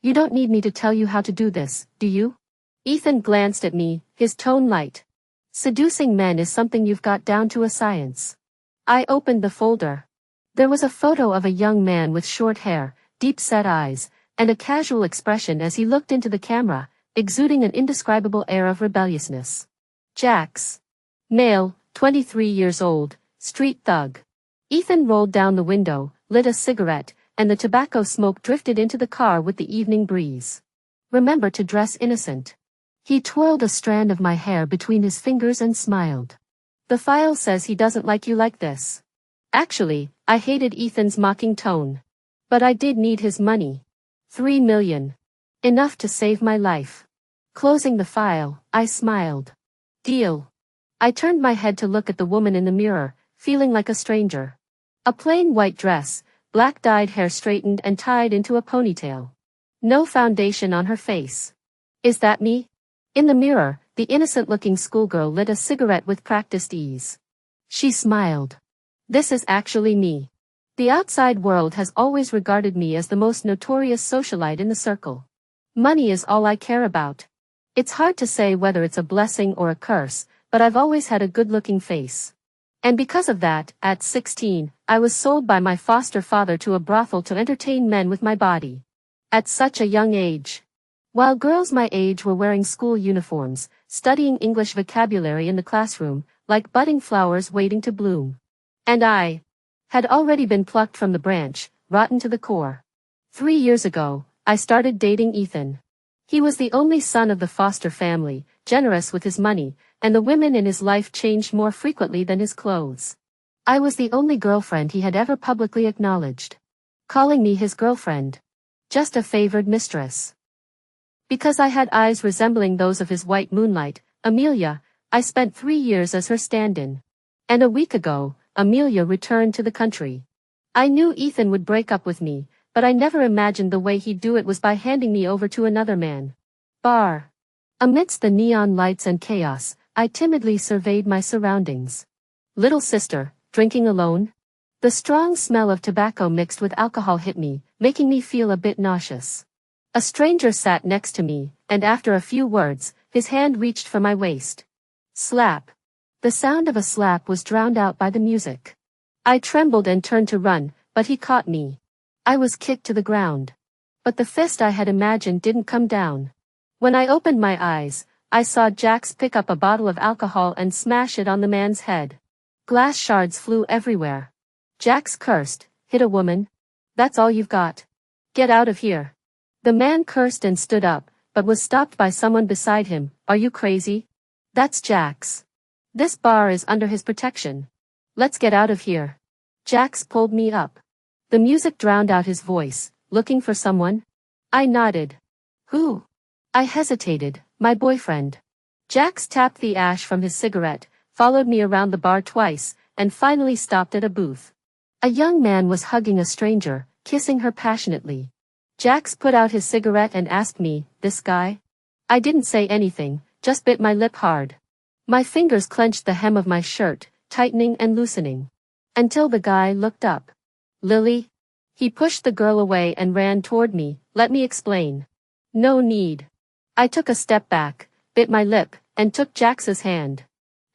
You don't need me to tell you how to do this, do you? Ethan glanced at me, his tone light. Seducing men is something you've got down to a science. I opened the folder. There was a photo of a young man with short hair, deep-set eyes, and a casual expression as he looked into the camera, exuding an indescribable air of rebelliousness. Jax. Male, 23 years old, street thug. Ethan rolled down the window, lit a cigarette, and the tobacco smoke drifted into the car with the evening breeze. Remember to dress innocent. He twirled a strand of my hair between his fingers and smiled. The file says he doesn't like you like this. Actually, I hated Ethan's mocking tone. But I did need his money. 3 million. Enough to save my life. Closing the file, I smiled. Deal. I turned my head to look at the woman in the mirror, feeling like a stranger. A plain white dress, black dyed hair straightened and tied into a ponytail. No foundation on her face. Is that me? In the mirror, the innocent-looking schoolgirl lit a cigarette with practiced ease. She smiled. This is actually me. The outside world has always regarded me as the most notorious socialite in the circle. Money is all I care about. It's hard to say whether it's a blessing or a curse, but I've always had a good-looking face. And because of that, at 16, I was sold by my foster father to a brothel to entertain men with my body. At such a young age. While girls my age were wearing school uniforms, studying English vocabulary in the classroom, like budding flowers waiting to bloom. And I had already been plucked from the branch, rotten to the core. 3 years ago, I started dating Ethan. He was the only son of the foster family, generous with his money, and the women in his life changed more frequently than his clothes. I was the only girlfriend he had ever publicly acknowledged. Calling me his girlfriend. Just a favored mistress. Because I had eyes resembling those of his white moonlight, Amelia, I spent 3 years as her stand-in. And a week ago, Amelia returned to the country. I knew Ethan would break up with me, but I never imagined the way he'd do it was by handing me over to another man. Bar. Amidst the neon lights and chaos, I timidly surveyed my surroundings. Little sister, drinking alone? The strong smell of tobacco mixed with alcohol hit me, making me feel a bit nauseous. A stranger sat next to me, and after a few words, his hand reached for my waist. Slap. The sound of a slap was drowned out by the music. I trembled and turned to run, but he caught me. I was kicked to the ground. But the fist I had imagined didn't come down. When I opened my eyes, I saw Jax pick up a bottle of alcohol and smash it on the man's head. Glass shards flew everywhere. Jax cursed, hit a woman? That's all you've got? Get out of here. The man cursed and stood up, but was stopped by someone beside him. Are you crazy? That's Jax. This bar is under his protection. Let's get out of here. Jax pulled me up. The music drowned out his voice. Looking for someone? I nodded. Who? I hesitated. My boyfriend. Jax tapped the ash from his cigarette, followed me around the bar twice, and finally stopped at a booth. A young man was hugging a stranger, kissing her passionately. Jax put out his cigarette and asked me, this guy? I didn't say anything, just bit my lip hard. My fingers clenched the hem of my shirt, tightening and loosening. Until the guy looked up. Lily? He pushed the girl away and ran toward me. Let me explain. No need. I took a step back, bit my lip, and took Jax's hand.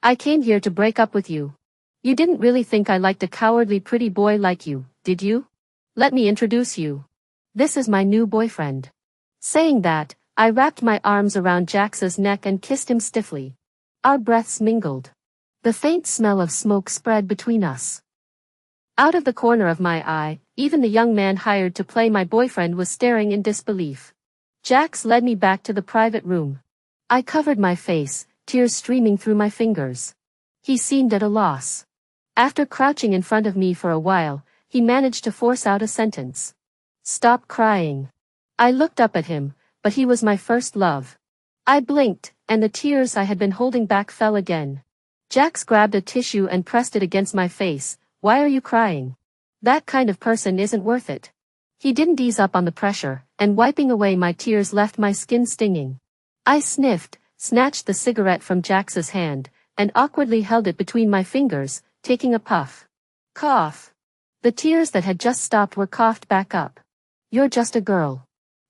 I came here to break up with you. You didn't really think I liked a cowardly pretty boy like you, did you? Let me introduce you. This is my new boyfriend. Saying that, I wrapped my arms around Jax's neck and kissed him stiffly. Our breaths mingled. The faint smell of smoke spread between us. Out of the corner of my eye, even the young man hired to play my boyfriend was staring in disbelief. Jax led me back to the private room. I covered my face, tears streaming through my fingers. He seemed at a loss. After crouching in front of me for a while, he managed to force out a sentence. Stop crying. I looked up at him, but he was my first love. I blinked, and the tears I had been holding back fell again. Jax grabbed a tissue and pressed it against my face. Why are you crying? That kind of person isn't worth it. He didn't ease up on the pressure, and wiping away my tears left my skin stinging. I sniffed, snatched the cigarette from Jax's hand, and awkwardly held it between my fingers, taking a puff. Cough. The tears that had just stopped were coughed back up. You're just a girl.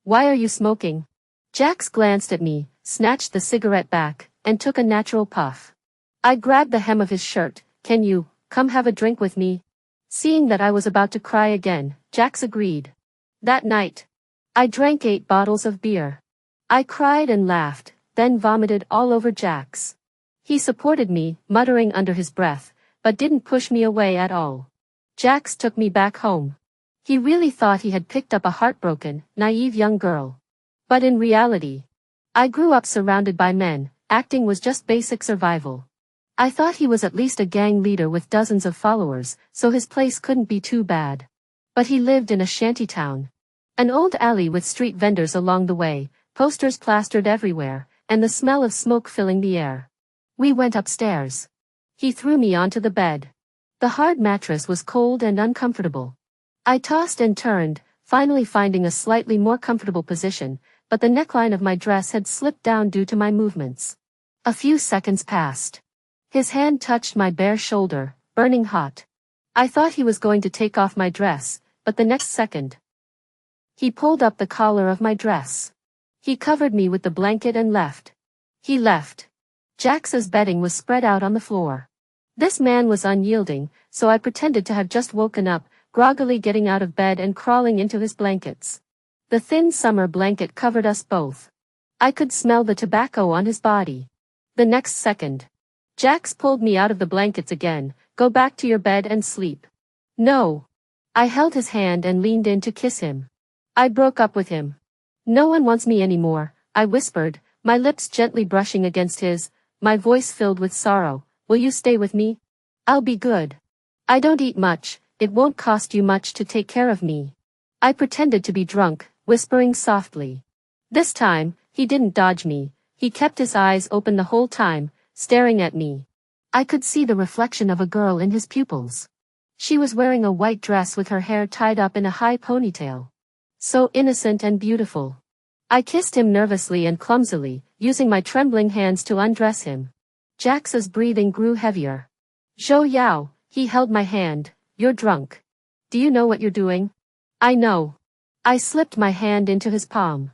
Why are you smoking? Jax glanced at me, snatched the cigarette back, and took a natural puff. I grabbed the hem of his shirt. Can you come have a drink with me? Seeing that I was about to cry again, Jax agreed. That night, I drank 8 bottles of beer. I cried and laughed, then vomited all over Jax. He supported me, muttering under his breath, but didn't push me away at all. Jax took me back home. He really thought he had picked up a heartbroken, naive young girl. But in reality, I grew up surrounded by men. Acting was just basic survival. I thought he was at least a gang leader with dozens of followers, so his place couldn't be too bad. But he lived in a shantytown. An old alley with street vendors along the way, posters plastered everywhere, and the smell of smoke filling the air. We went upstairs. He threw me onto the bed. The hard mattress was cold and uncomfortable. I tossed and turned, finally finding a slightly more comfortable position, but the neckline of my dress had slipped down due to my movements. A few seconds passed. His hand touched my bare shoulder, burning hot. I thought he was going to take off my dress, but the next second, he pulled up the collar of my dress. He covered me with the blanket and left. He left. Jax's bedding was spread out on the floor. This man was unyielding, so I pretended to have just woken up, groggily getting out of bed and crawling into his blankets. The thin summer blanket covered us both. I could smell the tobacco on his body. The next second, Jax pulled me out of the blankets again. Go back to your bed and sleep. No. I held his hand and leaned in to kiss him. I broke up with him. No one wants me anymore, I whispered, my lips gently brushing against his, my voice filled with sorrow. Will you stay with me? I'll be good. I don't eat much, it won't cost you much to take care of me. I pretended to be drunk, whispering softly. This time, he didn't dodge me. He kept his eyes open the whole time, staring at me. I could see the reflection of a girl in his pupils. She was wearing a white dress with her hair tied up in a high ponytail. So innocent and beautiful. I kissed him nervously and clumsily, using my trembling hands to undress him. Jax's breathing grew heavier. Zhou Yao, he held my hand. You're drunk. Do you know what you're doing? I know. I slipped my hand into his palm.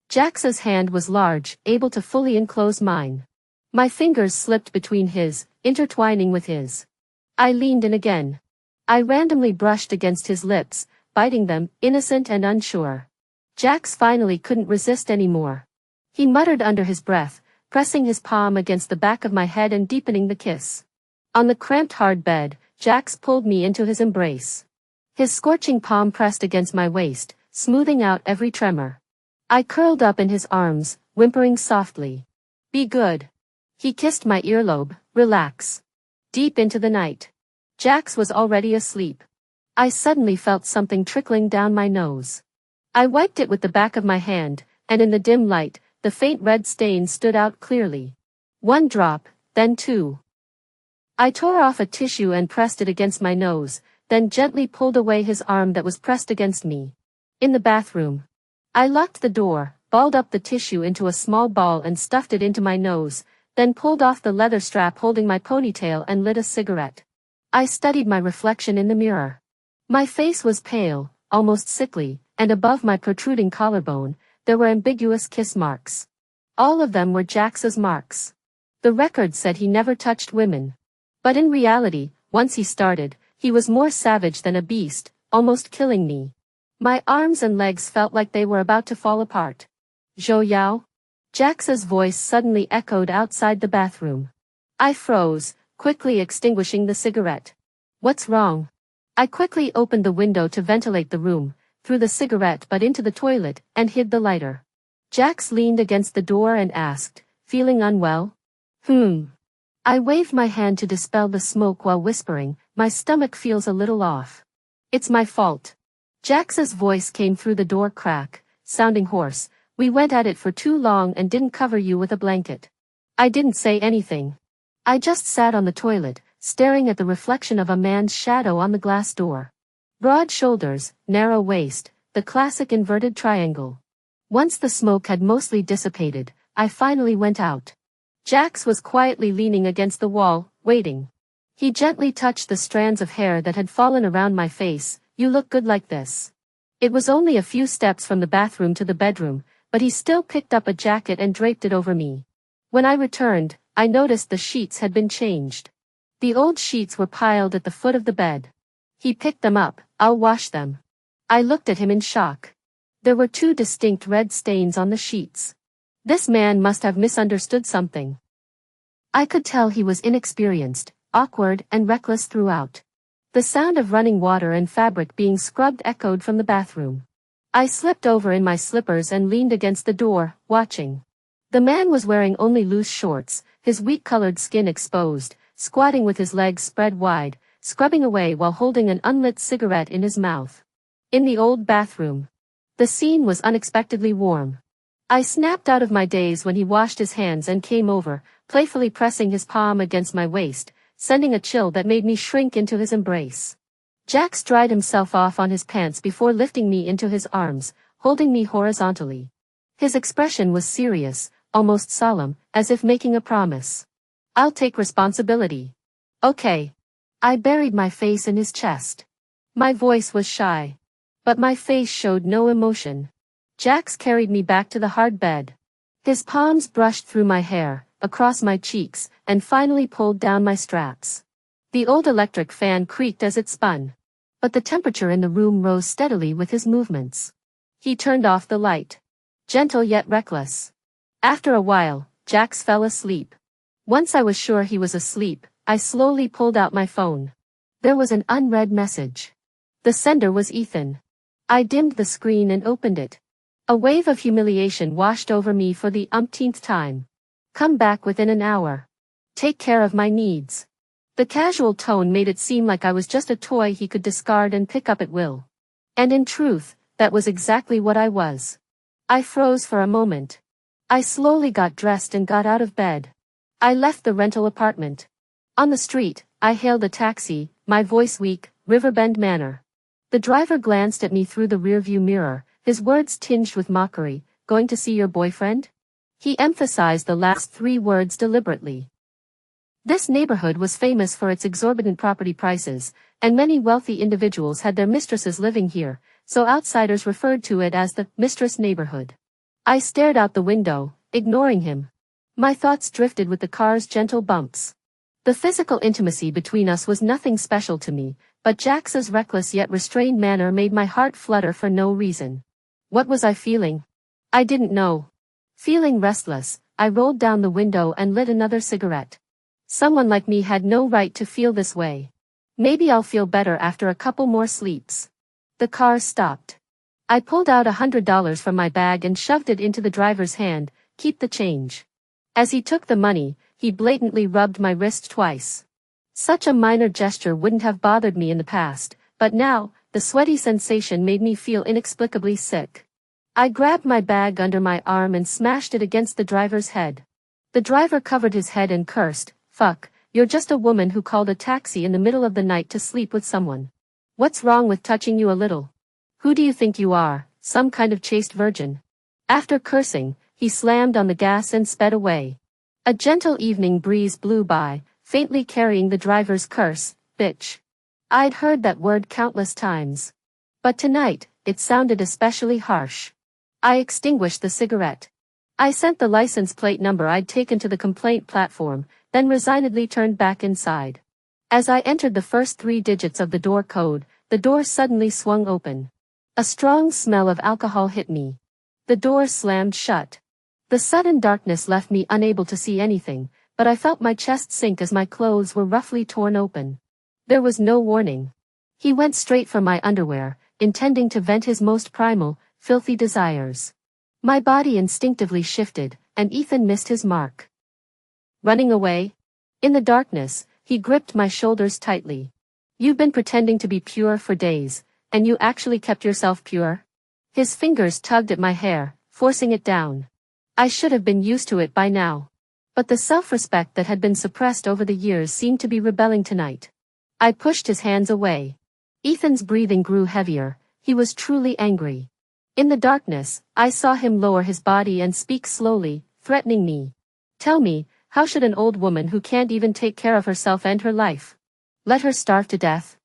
Jax's hand was large, able to fully enclose mine. My fingers slipped between his, intertwining with his. I leaned in again. I randomly brushed against his lips, biting them, innocent and unsure. Jax finally couldn't resist anymore. He muttered under his breath, pressing his palm against the back of my head and deepening the kiss. On the cramped hard bed, Jax pulled me into his embrace. His scorching palm pressed against my waist, smoothing out every tremor. I curled up in his arms, whimpering softly. Be good. He kissed my earlobe. Relax. Deep into the night. Jax was already asleep. I suddenly felt something trickling down my nose. I wiped it with the back of my hand, and in the dim light, the faint red stain stood out clearly. 1 drop, then 2. I tore off a tissue and pressed it against my nose, then gently pulled away his arm that was pressed against me. In the bathroom, I locked the door, balled up the tissue into a small ball and stuffed it into my nose, then pulled off the leather strap holding my ponytail and lit a cigarette. I studied my reflection in the mirror. My face was pale, almost sickly, and above my protruding collarbone, there were ambiguous kiss marks. All of them were Jax's marks. The record said he never touched women. But in reality, once he started, he was more savage than a beast, almost killing me. My arms and legs felt like they were about to fall apart. Zhou Yao? Jax's voice suddenly echoed outside the bathroom. I froze, quickly extinguishing the cigarette. What's wrong? I quickly opened the window to ventilate the room, threw the cigarette butt into the toilet, and hid the lighter. Jax leaned against the door and asked, feeling unwell? I waved my hand to dispel the smoke while whispering, my stomach feels a little off. It's my fault. Jax's voice came through the door crack, sounding hoarse. We went at it for too long and didn't cover you with a blanket. I didn't say anything. I just sat on the toilet, staring at the reflection of a man's shadow on the glass door. Broad shoulders, narrow waist, the classic inverted triangle. Once the smoke had mostly dissipated, I finally went out. Jax was quietly leaning against the wall, waiting. He gently touched the strands of hair that had fallen around my face. You look good like this. It was only a few steps from the bathroom to the bedroom, but he still picked up a jacket and draped it over me. When I returned, I noticed the sheets had been changed. The old sheets were piled at the foot of the bed. He picked them up. "I'll wash them." I looked at him in shock. There were two distinct red stains on the sheets. This man must have misunderstood something. I could tell he was inexperienced, awkward, and reckless throughout. The sound of running water and fabric being scrubbed echoed from the bathroom. I slipped over in my slippers and leaned against the door, watching. The man was wearing only loose shorts, his wheat-colored skin exposed, squatting with his legs spread wide, scrubbing away while holding an unlit cigarette in his mouth. In the old bathroom. The scene was unexpectedly warm. I snapped out of my daze when he washed his hands and came over, playfully pressing his palm against my waist, sending a chill that made me shrink into his embrace. Jax dried himself off on his pants before lifting me into his arms, holding me horizontally. His expression was serious, almost solemn, as if making a promise. "I'll take responsibility." "Okay." I buried my face in his chest. My voice was shy. But my face showed no emotion. Jax carried me back to the hard bed. His palms brushed through my hair, across my cheeks, and finally pulled down my straps. The old electric fan creaked as it spun. But the temperature in the room rose steadily with his movements. He turned off the light. Gentle yet reckless. After a while, Jax fell asleep. Once I was sure he was asleep, I slowly pulled out my phone. There was an unread message. The sender was Ethan. I dimmed the screen and opened it. A wave of humiliation washed over me for the umpteenth time. "Come back within an hour. Take care of my needs." The casual tone made it seem like I was just a toy he could discard and pick up at will. And in truth, that was exactly what I was. I froze for a moment. I slowly got dressed and got out of bed. I left the rental apartment. On the street, I hailed a taxi, my voice weak, Riverbend manner. The driver glanced at me through the rearview mirror, his words tinged with mockery. "Going to see your boyfriend?" He emphasized the last three words deliberately. This neighborhood was famous for its exorbitant property prices, and many wealthy individuals had their mistresses living here, so outsiders referred to it as the mistress neighborhood. I stared out the window, ignoring him. My thoughts drifted with the car's gentle bumps. The physical intimacy between us was nothing special to me, but Jax's reckless yet restrained manner made my heart flutter for no reason. What was I feeling? I didn't know. Feeling restless, I rolled down the window and lit another cigarette. Someone like me had no right to feel this way. Maybe I'll feel better after a couple more sleeps. The car stopped. I pulled out $100 from my bag and shoved it into the driver's hand. "Keep the change." As he took the money, he blatantly rubbed my wrist twice. Such a minor gesture wouldn't have bothered me in the past, but now, the sweaty sensation made me feel inexplicably sick. I grabbed my bag under my arm and smashed it against the driver's head. The driver covered his head and cursed, "Fuck, you're just a woman who called a taxi in the middle of the night to sleep with someone. What's wrong with touching you a little? Who do you think you are, some kind of chaste virgin?" After cursing, he slammed on the gas and sped away. A gentle evening breeze blew by, faintly carrying the driver's curse, "Bitch." I'd heard that word countless times. But tonight, it sounded especially harsh. I extinguished the cigarette. I sent the license plate number I'd taken to the complaint platform, then resignedly turned back inside. As I entered the first 3 digits of the door code, the door suddenly swung open. A strong smell of alcohol hit me. The door slammed shut. The sudden darkness left me unable to see anything, but I felt my chest sink as my clothes were roughly torn open. There was no warning. He went straight for my underwear, intending to vent his most primal, filthy desires. My body instinctively shifted, and Ethan missed his mark. Running away? In the darkness, he gripped my shoulders tightly. "You've been pretending to be pure for days, and you actually kept yourself pure?" His fingers tugged at my hair, forcing it down. I should have been used to it by now. But the self-respect that had been suppressed over the years seemed to be rebelling tonight. I pushed his hands away. Ethan's breathing grew heavier. He was truly angry. In the darkness, I saw him lower his body and speak slowly, threatening me. "Tell me, how should an old woman who can't even take care of herself end her life? Let her starve to death?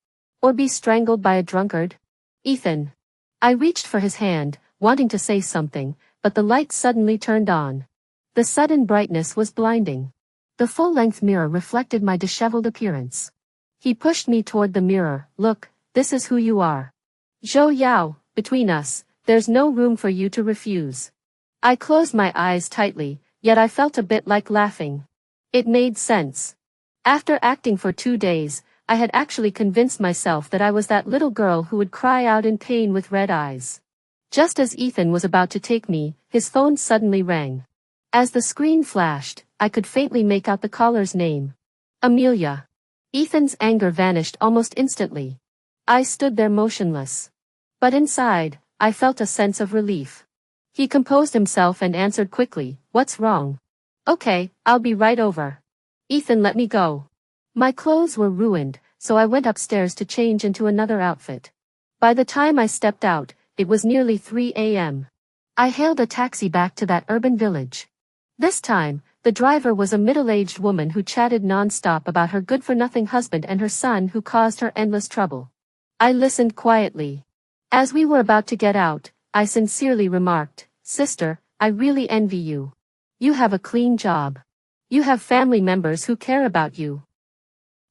Or be strangled by a drunkard?" "Ethan." I reached for his hand, wanting to say something, but the light suddenly turned on. The sudden brightness was blinding. The full-length mirror reflected my disheveled appearance. He pushed me toward the mirror. Look, this is who you are. Zhou Yao, between us, there's no room for you to refuse. I closed my eyes tightly, yet I felt a bit like laughing. It made sense. After acting for 2 days, I had actually convinced myself that I was that little girl who would cry out in pain with red eyes. Just as Ethan was about to take me, his phone suddenly rang. As the screen flashed, I could faintly make out the caller's name. Amelia. Ethan's anger vanished almost instantly. I stood there motionless. But inside, I felt a sense of relief. He composed himself and answered quickly, "What's wrong?" "Okay, I'll be right over." Ethan let me go. My clothes were ruined, so I went upstairs to change into another outfit. By the time I stepped out, it was nearly 3 a.m. I hailed a taxi back to that urban village. This time, the driver was a middle-aged woman who chatted non-stop about her good-for-nothing husband and her son who caused her endless trouble. I listened quietly. As we were about to get out, I sincerely remarked, "Sister, I really envy you. You have a clean job. You have family members who care about you."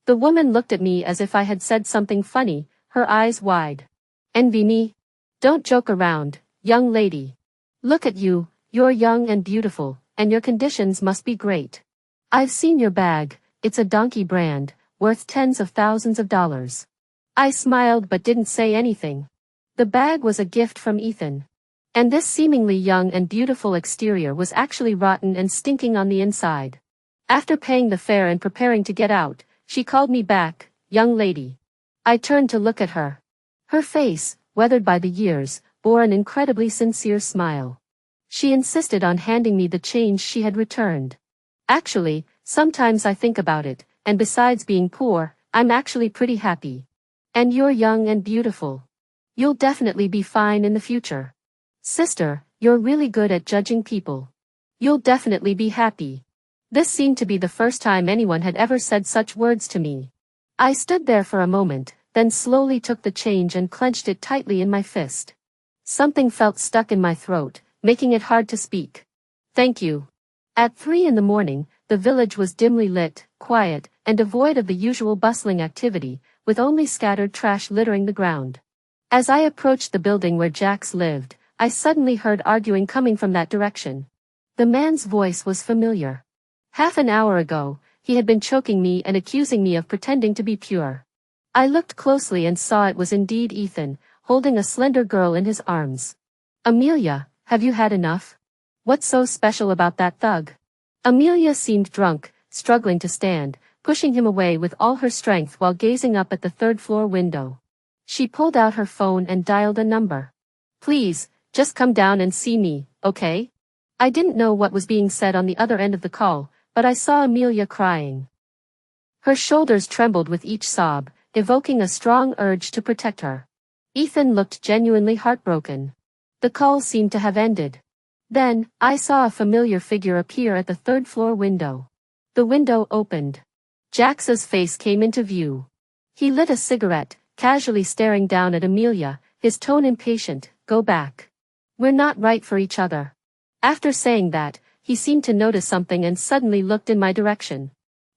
The woman looked at me as if I had said something funny, her eyes wide. "Envy me? Don't joke around, young lady. Look at you, you're young and beautiful, and your conditions must be great. I've seen your bag, it's a donkey brand, worth tens of thousands of dollars." I smiled but didn't say anything. The bag was a gift from Ethan. And this seemingly young and beautiful exterior was actually rotten and stinking on the inside. After paying the fare and preparing to get out, she called me back, "Young lady." I turned to look at her. Her face, weathered by the years, bore an incredibly sincere smile. She insisted on handing me the change she had returned. Actually, sometimes I think about it, and besides being poor, I'm actually pretty happy. And you're young and beautiful. You'll definitely be fine in the future. Sister, you're really good at judging people. You'll definitely be happy. This seemed to be the first time anyone had ever said such words to me. I stood there for a moment, then slowly took the change and clenched it tightly in my fist. Something felt stuck in my throat, making it hard to speak. "Thank you." At 3 in the morning, the village was dimly lit, quiet, and devoid of the usual bustling activity, with only scattered trash littering the ground. As I approached the building where Jax lived, I suddenly heard arguing coming from that direction. The man's voice was familiar. Half an hour ago, he had been choking me and accusing me of pretending to be pure. I looked closely and saw it was indeed Ethan, holding a slender girl in his arms. "Amelia, have you had enough? What's so special about that thug?" Amelia seemed drunk, struggling to stand, pushing him away with all her strength while gazing up at the third-floor window. She pulled out her phone and dialed a number. "Please, just come down and see me, okay?" I didn't know what was being said on the other end of the call, but I saw Amelia crying. Her shoulders trembled with each sob, evoking a strong urge to protect her. Ethan looked genuinely heartbroken. The call seemed to have ended. Then, I saw a familiar figure appear at the third-floor window. The window opened. Jax's face came into view. He lit a cigarette, casually staring down at Amelia, his tone impatient. "Go back. We're not right for each other." After saying that, he seemed to notice something and suddenly looked in my direction.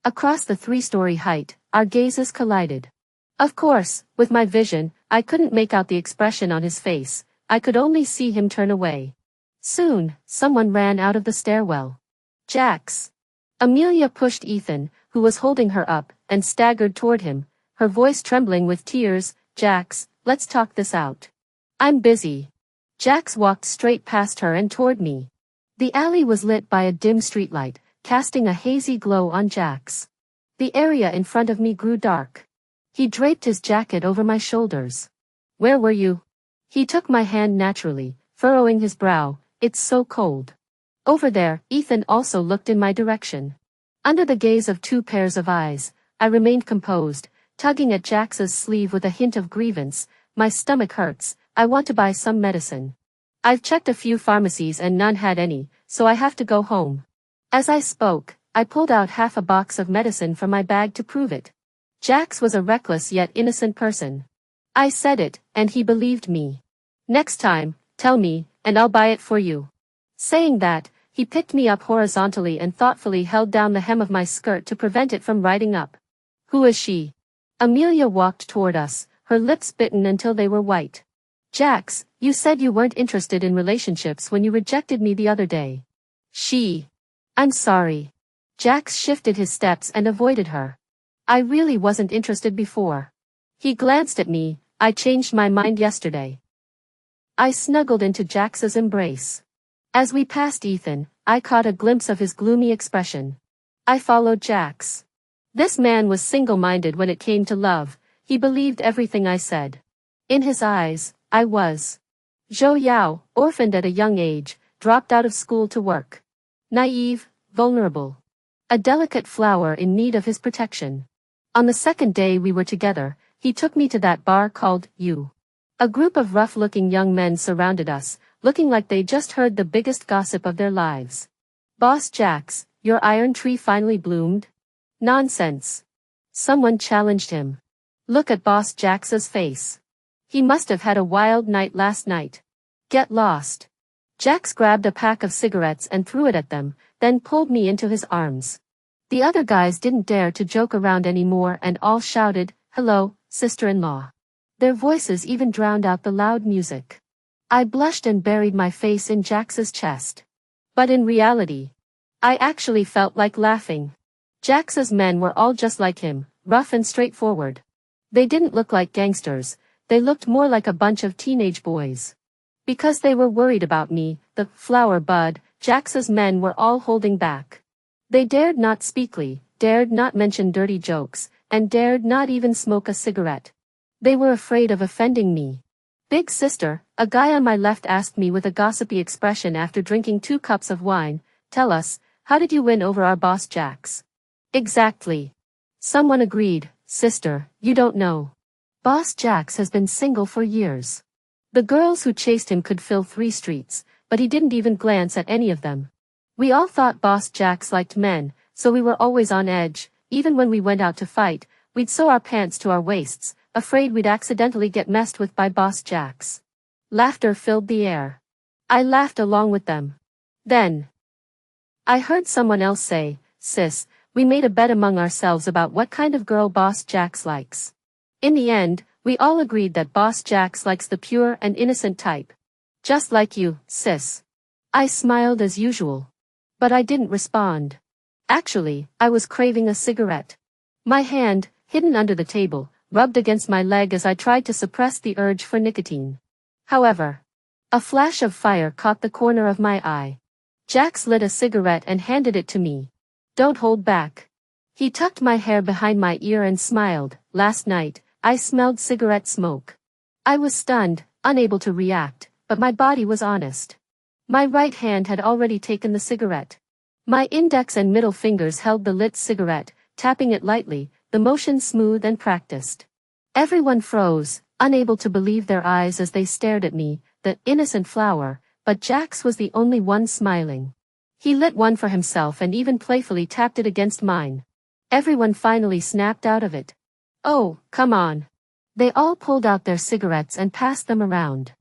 Across the 3-story height, our gazes collided. Of course, with my vision, I couldn't make out the expression on his face. I could only see him turn away. Soon, someone ran out of the stairwell. "Jax." Amelia pushed Ethan, who was holding her up, and staggered toward him, her voice trembling with tears. "Jax, let's talk this out." "I'm busy." Jax walked straight past her and toward me. The alley was lit by a dim streetlight, casting a hazy glow on Jax. The area in front of me grew dark. He draped his jacket over my shoulders. "Where were you?" He took my hand naturally, furrowing his brow. "It's so cold." "Over there." Ethan also looked in my direction. Under the gaze of 2 pairs of eyes, I remained composed, tugging at Jax's sleeve with a hint of grievance. "My stomach hurts, I want to buy some medicine. I've checked a few pharmacies and none had any, so I have to go home." As I spoke, I pulled out half a box of medicine from my bag to prove it. Jax was a reckless yet innocent person. I said it, and he believed me. Next time, tell me, and I'll buy it for you. Saying that, he picked me up horizontally and thoughtfully held down the hem of my skirt to prevent it from riding up. Who is she? Amelia walked toward us, her lips bitten until they were white. Jax, you said you weren't interested in relationships when you rejected me the other day. She. I'm sorry. Jax shifted his steps and avoided her. I really wasn't interested before. He glanced at me. I changed my mind yesterday. I snuggled into Jax's embrace. As we passed Ethan, I caught a glimpse of his gloomy expression. I followed Jax. This man was single-minded when it came to love. He believed everything I said. In his eyes, I was Zhou Yao, orphaned at a young age, dropped out of school to work. Naive, vulnerable. A delicate flower in need of his protection. On the second day we were together, he took me to that bar called You. A group of rough-looking young men surrounded us, looking like they just heard the biggest gossip of their lives. Boss Jax, your iron tree finally bloomed? Nonsense. Someone challenged him. Look at Boss Jax's face. He must have had a wild night last night. Get lost. Jax grabbed a pack of cigarettes and threw it at them, then pulled me into his arms. The other guys didn't dare to joke around anymore and all shouted, "Hello, sister-in-law." Their voices even drowned out the loud music. I blushed and buried my face in Jax's chest. But in reality, I actually felt like laughing. Jax's men were all just like him, rough and straightforward. They didn't look like gangsters, they looked more like a bunch of teenage boys. Because they were worried about me, the flower bud, Jax's men were all holding back. They dared not speakly, dared not mention dirty jokes, and dared not even smoke a cigarette. They were afraid of offending me. Big sister, a guy on my left asked me with a gossipy expression after drinking 2 cups of wine, tell us, how did you win over our boss Jax? Exactly. Someone agreed, sister, you don't know. Boss Jax has been single for years. The girls who chased him could fill 3 streets, but he didn't even glance at any of them. We all thought Boss Jax liked men, so we were always on edge. Even when we went out to fight, we'd sew our pants to our waists, afraid we'd accidentally get messed with by Boss Jax. Laughter filled the air. I laughed along with them. Then I heard someone else say, sis, we made a bet among ourselves about what kind of girl Boss Jax likes. In the end, we all agreed that Boss Jax likes the pure and innocent type. Just like you, sis. I smiled as usual. But I didn't respond. Actually, I was craving a cigarette. My hand, hidden under the table, rubbed against my leg as I tried to suppress the urge for nicotine. However, a flash of fire caught the corner of my eye. Jax lit a cigarette and handed it to me. Don't hold back. He tucked my hair behind my ear and smiled. Last night, I smelled cigarette smoke. I was stunned, unable to react, but my body was honest. My right hand had already taken the cigarette. My index and middle fingers held the lit cigarette, tapping it lightly, the motion smooth and practiced. Everyone froze, unable to believe their eyes as they stared at me, the innocent flower, but Jax was the only one smiling. He lit one for himself and even playfully tapped it against mine. Everyone finally snapped out of it. Oh, come on. They all pulled out their cigarettes and passed them around.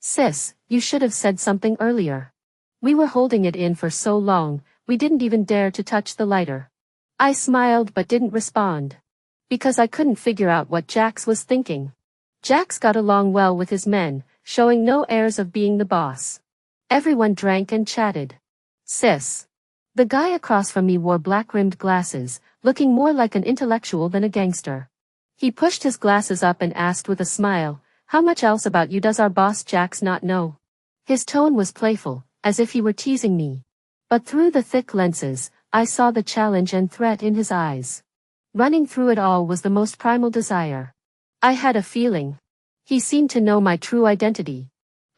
Sis, you should have said something earlier. We were holding it in for so long, we didn't even dare to touch the lighter. I smiled but didn't respond. Because I couldn't figure out what Jax was thinking. Jax got along well with his men, showing no airs of being the boss. Everyone drank and chatted. Sis. The guy across from me wore black-rimmed glasses, looking more like an intellectual than a gangster. He pushed his glasses up and asked with a smile, how much else about you does our boss Jax not know? His tone was playful, as if he were teasing me. But through the thick lenses, I saw the challenge and threat in his eyes. Running through it all was the most primal desire. I had a feeling. He seemed to know my true identity.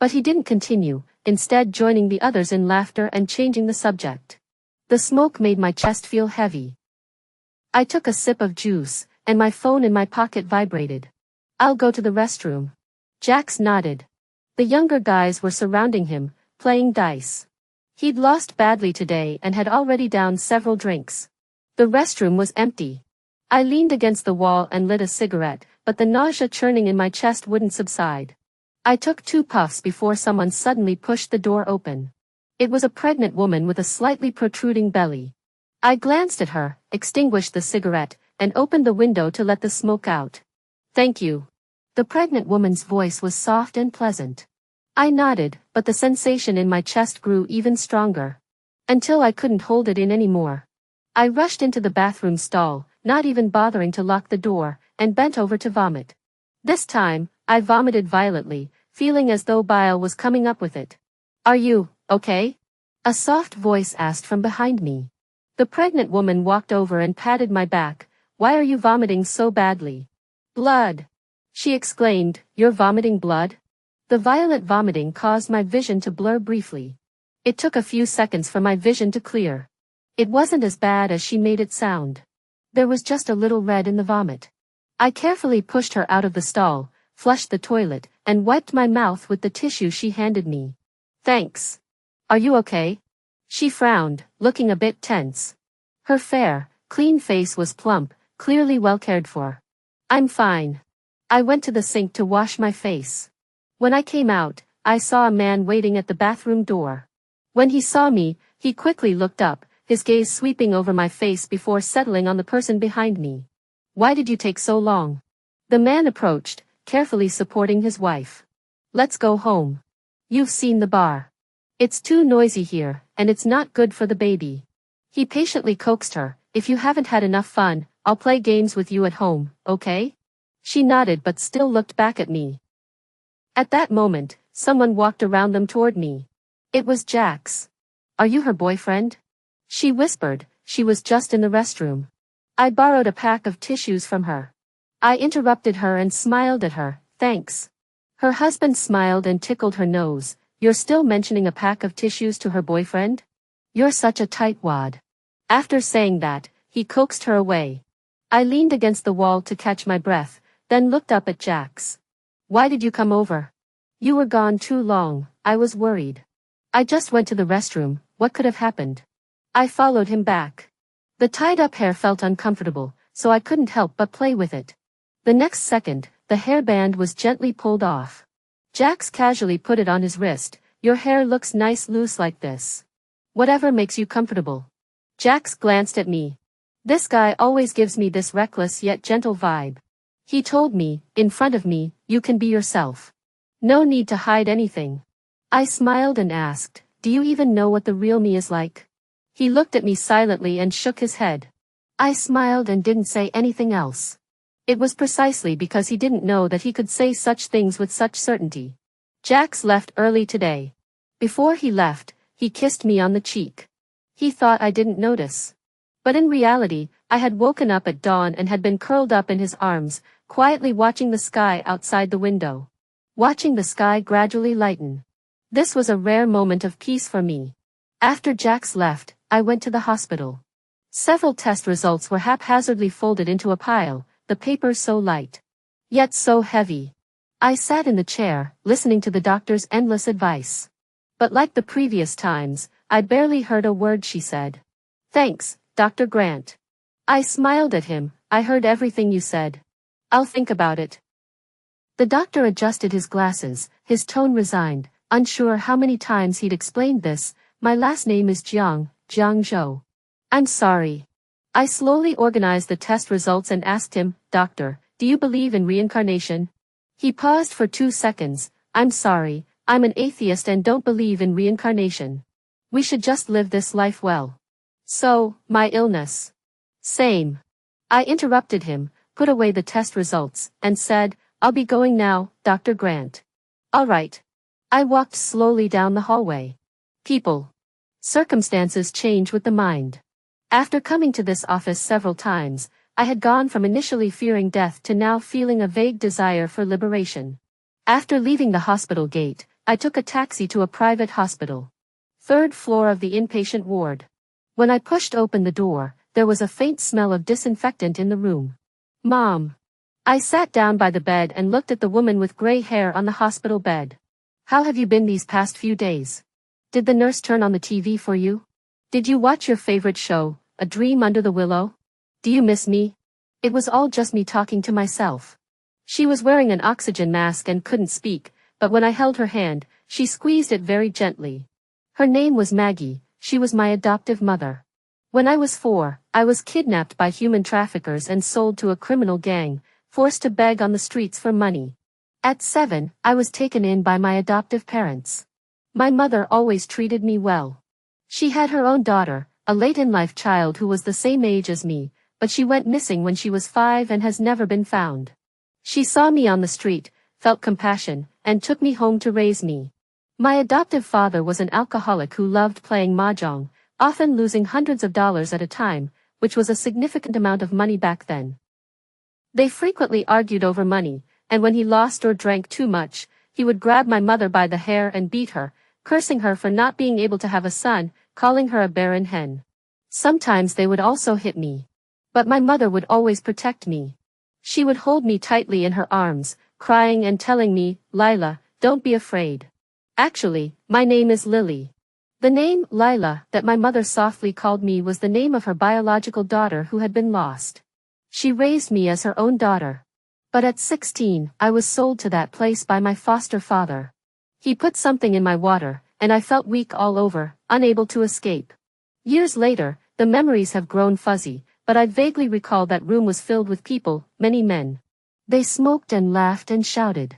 But he didn't continue, instead joining the others in laughter and changing the subject. The smoke made my chest feel heavy. I took a sip of juice, and my phone in my pocket vibrated. I'll go to the restroom. Jax nodded. The younger guys were surrounding him, playing dice. He'd lost badly today and had already downed several drinks. The restroom was empty. I leaned against the wall and lit a cigarette, but the nausea churning in my chest wouldn't subside. I took 2 puffs before someone suddenly pushed the door open. It was a pregnant woman with a slightly protruding belly. I glanced at her, extinguished the cigarette, and opened the window to let the smoke out. Thank you. The pregnant woman's voice was soft and pleasant. I nodded, but the sensation in my chest grew even stronger. Until I couldn't hold it in anymore. I rushed into the bathroom stall, not even bothering to lock the door, and bent over to vomit. This time, I vomited violently, feeling as though bile was coming up with it. Are you okay? A soft voice asked from behind me. The pregnant woman walked over and patted my back. Why are you vomiting so badly? Blood! She exclaimed, you're vomiting blood? The violent vomiting caused my vision to blur briefly. It took a few seconds for my vision to clear. It wasn't as bad as she made it sound. There was just a little red in the vomit. I carefully pushed her out of the stall, flushed the toilet, and wiped my mouth with the tissue she handed me. Thanks. Are you okay? She frowned, looking a bit tense. Her fair, clean face was plump, clearly well cared for. I'm fine. I went to the sink to wash my face. When I came out, I saw a man waiting at the bathroom door. When he saw me, he quickly looked up, his gaze sweeping over my face before settling on the person behind me. Why did you take so long? The man approached, carefully supporting his wife. Let's go home. You've seen the bar. It's too noisy here, and it's not good for the baby. He patiently coaxed her, if you haven't had enough fun, I'll play games with you at home, okay? She nodded but still looked back at me. At that moment, someone walked around them toward me. It was Jax. Are you her boyfriend? She whispered, she was just in the restroom. I borrowed a pack of tissues from her. I interrupted her and smiled at her, thanks. Her husband smiled and tickled her nose. You're still mentioning a pack of tissues to her boyfriend? You're such a tightwad. After saying that, he coaxed her away. I leaned against the wall to catch my breath, then looked up at Jax. Why did you come over? You were gone too long, I was worried. I just went to the restroom, what could have happened? I followed him back. The tied-up hair felt uncomfortable, so I couldn't help but play with it. The next second, the hairband was gently pulled off. Jax casually put it on his wrist. Your hair looks nice loose like this. Whatever makes you comfortable. Jax glanced at me. This guy always gives me this reckless yet gentle vibe. He told me, in front of me, you can be yourself. No need to hide anything. I smiled and asked, do you even know what the real me is like? He looked at me silently and shook his head. I smiled and didn't say anything else. It was precisely because he didn't know that he could say such things with such certainty. Jax left early today. Before he left, he kissed me on the cheek. He thought I didn't notice. But in reality, I had woken up at dawn and had been curled up in his arms, quietly watching the sky outside the window. Watching the sky gradually lighten. This was a rare moment of peace for me. After Jax left, I went to the hospital. Several test results were haphazardly folded into a pile, the papers so light. Yet so heavy. I sat in the chair, listening to the doctor's endless advice. But like the previous times, I barely heard a word she said. Thanks, Dr. Grant. I smiled at him, I heard everything you said. I'll think about it. The doctor adjusted his glasses, his tone resigned, unsure how many times he'd explained this. My last name is Jiang Zhou. I'm sorry. I slowly organized the test results and asked him, Doctor, do you believe in reincarnation? He paused for 2 seconds. I'm sorry, I'm an atheist and don't believe in reincarnation. We should just live this life well. So, my illness. Same. I interrupted him, put away the test results, and said, I'll be going now, Dr. Grant. All right. I walked slowly down the hallway. People. Circumstances change with the mind. After coming to this office several times, I had gone from initially fearing death to now feeling a vague desire for liberation. After leaving the hospital gate, I took a taxi to a private hospital. 3rd floor of the inpatient ward. When I pushed open the door, there was a faint smell of disinfectant in the room. Mom. I sat down by the bed and looked at the woman with gray hair on the hospital bed. How have you been these past few days? Did the nurse turn on the TV for you? Did you watch your favorite show, A Dream Under the Willow? Do you miss me? It was all just me talking to myself. She was wearing an oxygen mask and couldn't speak, but when I held her hand, she squeezed it very gently. Her name was Maggie, she was my adoptive mother. When I was 4, I was kidnapped by human traffickers and sold to a criminal gang, forced to beg on the streets for money. At 7, I was taken in by my adoptive parents. My mother always treated me well. She had her own daughter, a late-in-life child who was the same age as me, but she went missing when she was 5 and has never been found. She saw me on the street, felt compassion, and took me home to raise me. My adoptive father was an alcoholic who loved playing mahjong, often losing hundreds of dollars at a time, which was a significant amount of money back then. They frequently argued over money, and when he lost or drank too much, he would grab my mother by the hair and beat her, cursing her for not being able to have a son, calling her a barren hen. Sometimes they would also hit me. But my mother would always protect me. She would hold me tightly in her arms, crying and telling me, "Lila, don't be afraid. Actually, my name is Lily." The name, Lila, that my mother softly called me was the name of her biological daughter who had been lost. She raised me as her own daughter. But at 16, I was sold to that place by my foster father. He put something in my water, and I felt weak all over, unable to escape. Years later, the memories have grown fuzzy, but I vaguely recall that room was filled with people, many men. They smoked and laughed and shouted.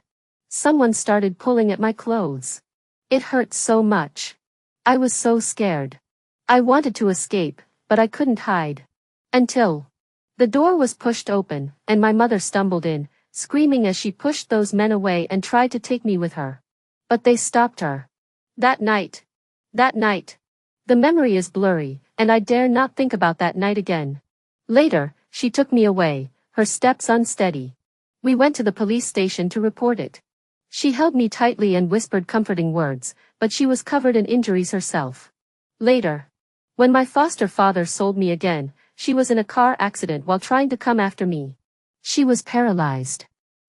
Someone started pulling at my clothes. It hurt so much. I was so scared. I wanted to escape, but I couldn't hide. Until the door was pushed open, and my mother stumbled in, screaming as she pushed those men away and tried to take me with her. But they stopped her. That night. The memory is blurry, and I dare not think about that night again. Later, she took me away, her steps unsteady. We went to the police station to report it. She held me tightly and whispered comforting words, but she was covered in injuries herself. Later, when my foster father sold me again, she was in a car accident while trying to come after me. She was paralyzed.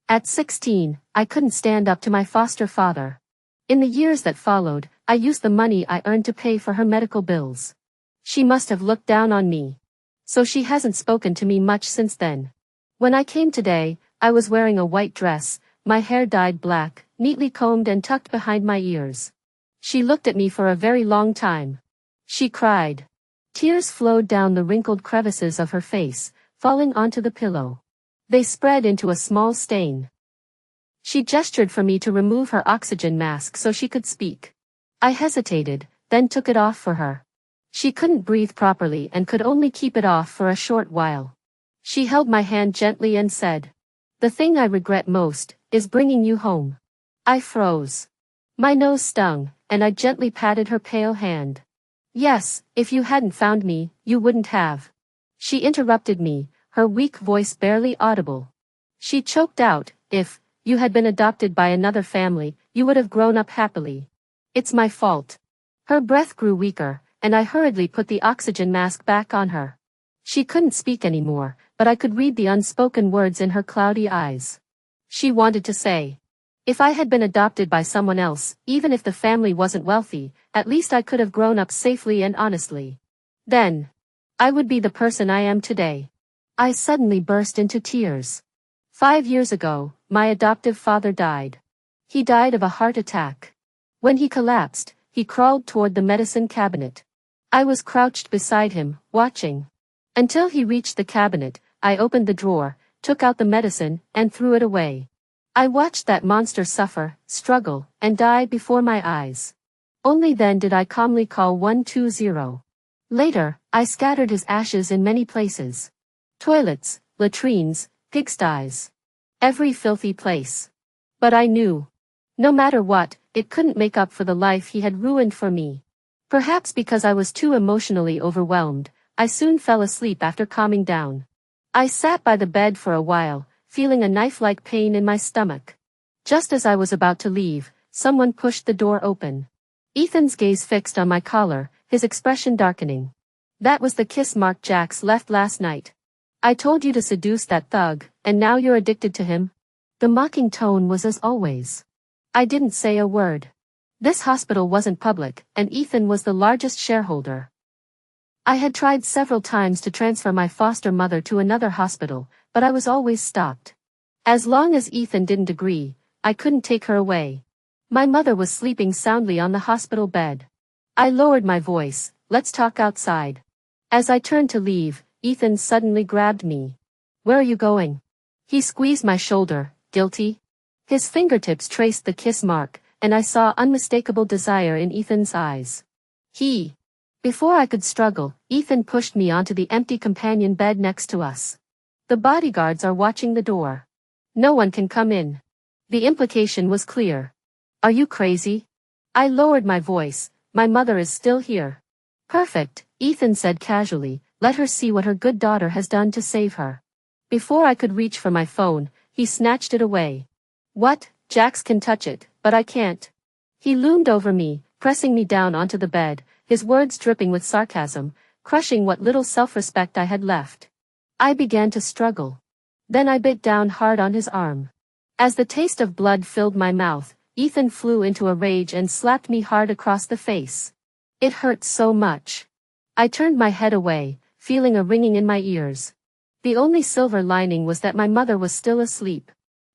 At 16, I couldn't stand up to my foster father. In the years that followed, I used the money I earned to pay for her medical bills. She must have looked down on me. So she hasn't spoken to me much since then. When I came today, I was wearing a white dress, my hair dyed black, neatly combed and tucked behind my ears. She looked at me for a very long time. She cried. Tears flowed down the wrinkled crevices of her face, falling onto the pillow. They spread into a small stain. She gestured for me to remove her oxygen mask so she could speak. I hesitated, then took it off for her. She couldn't breathe properly and could only keep it off for a short while. She held my hand gently and said, "The thing I regret most is bringing you home." I froze. My nose stung, and I gently patted her pale hand. "Yes, if you hadn't found me, you wouldn't have." She interrupted me, her weak voice barely audible. She choked out, "If you had been adopted by another family, you would have grown up happily. It's my fault." Her breath grew weaker, and I hurriedly put the oxygen mask back on her. She couldn't speak anymore, but I could read the unspoken words in her cloudy eyes. She wanted to say, "If I had been adopted by someone else, even if the family wasn't wealthy, at least I could have grown up safely and honestly. Then, I would be the person I am today." I suddenly burst into tears. 5 years ago, my adoptive father died. He died of a heart attack. When he collapsed, he crawled toward the medicine cabinet. I was crouched beside him, watching. Until he reached the cabinet, I opened the drawer, took out the medicine, and threw it away. I watched that monster suffer, struggle, and die before my eyes. Only then did I calmly call 120. Later, I scattered his ashes in many places. Toilets, latrines, pigsties. Every filthy place. But I knew. No matter what, it couldn't make up for the life he had ruined for me. Perhaps because I was too emotionally overwhelmed, I soon fell asleep after calming down. I sat by the bed for a while, feeling a knife-like pain in my stomach. Just as I was about to leave, someone pushed the door open. Ethan's gaze fixed on my collar, his expression darkening. "That was the kiss mark Jax left last night. I told you to seduce that thug, and now you're addicted to him?" The mocking tone was as always. I didn't say a word. This hospital wasn't public, and Ethan was the largest shareholder. I had tried several times to transfer my foster mother to another hospital, but I was always stopped. As long as Ethan didn't agree, I couldn't take her away. My mother was sleeping soundly on the hospital bed. I lowered my voice, let's talk outside. As I turned to leave, Ethan suddenly grabbed me. Where are you going? He squeezed my shoulder, guilty. His fingertips traced the kiss mark, and I saw unmistakable desire in Ethan's eyes. Before I could struggle, Ethan pushed me onto the empty companion bed next to us. The bodyguards are watching the door. No one can come in. The implication was clear. Are you crazy? I lowered my voice, my mother is still here. Perfect, Ethan said casually, let her see what her good daughter has done to save her. Before I could reach for my phone, he snatched it away. What? Jax can touch it, but I can't. He loomed over me, pressing me down onto the bed, his words dripping with sarcasm, crushing what little self-respect I had left. I began to struggle. Then I bit down hard on his arm. As the taste of blood filled my mouth, Ethan flew into a rage and slapped me hard across the face. It hurt so much. I turned my head away, feeling a ringing in my ears. The only silver lining was that my mother was still asleep.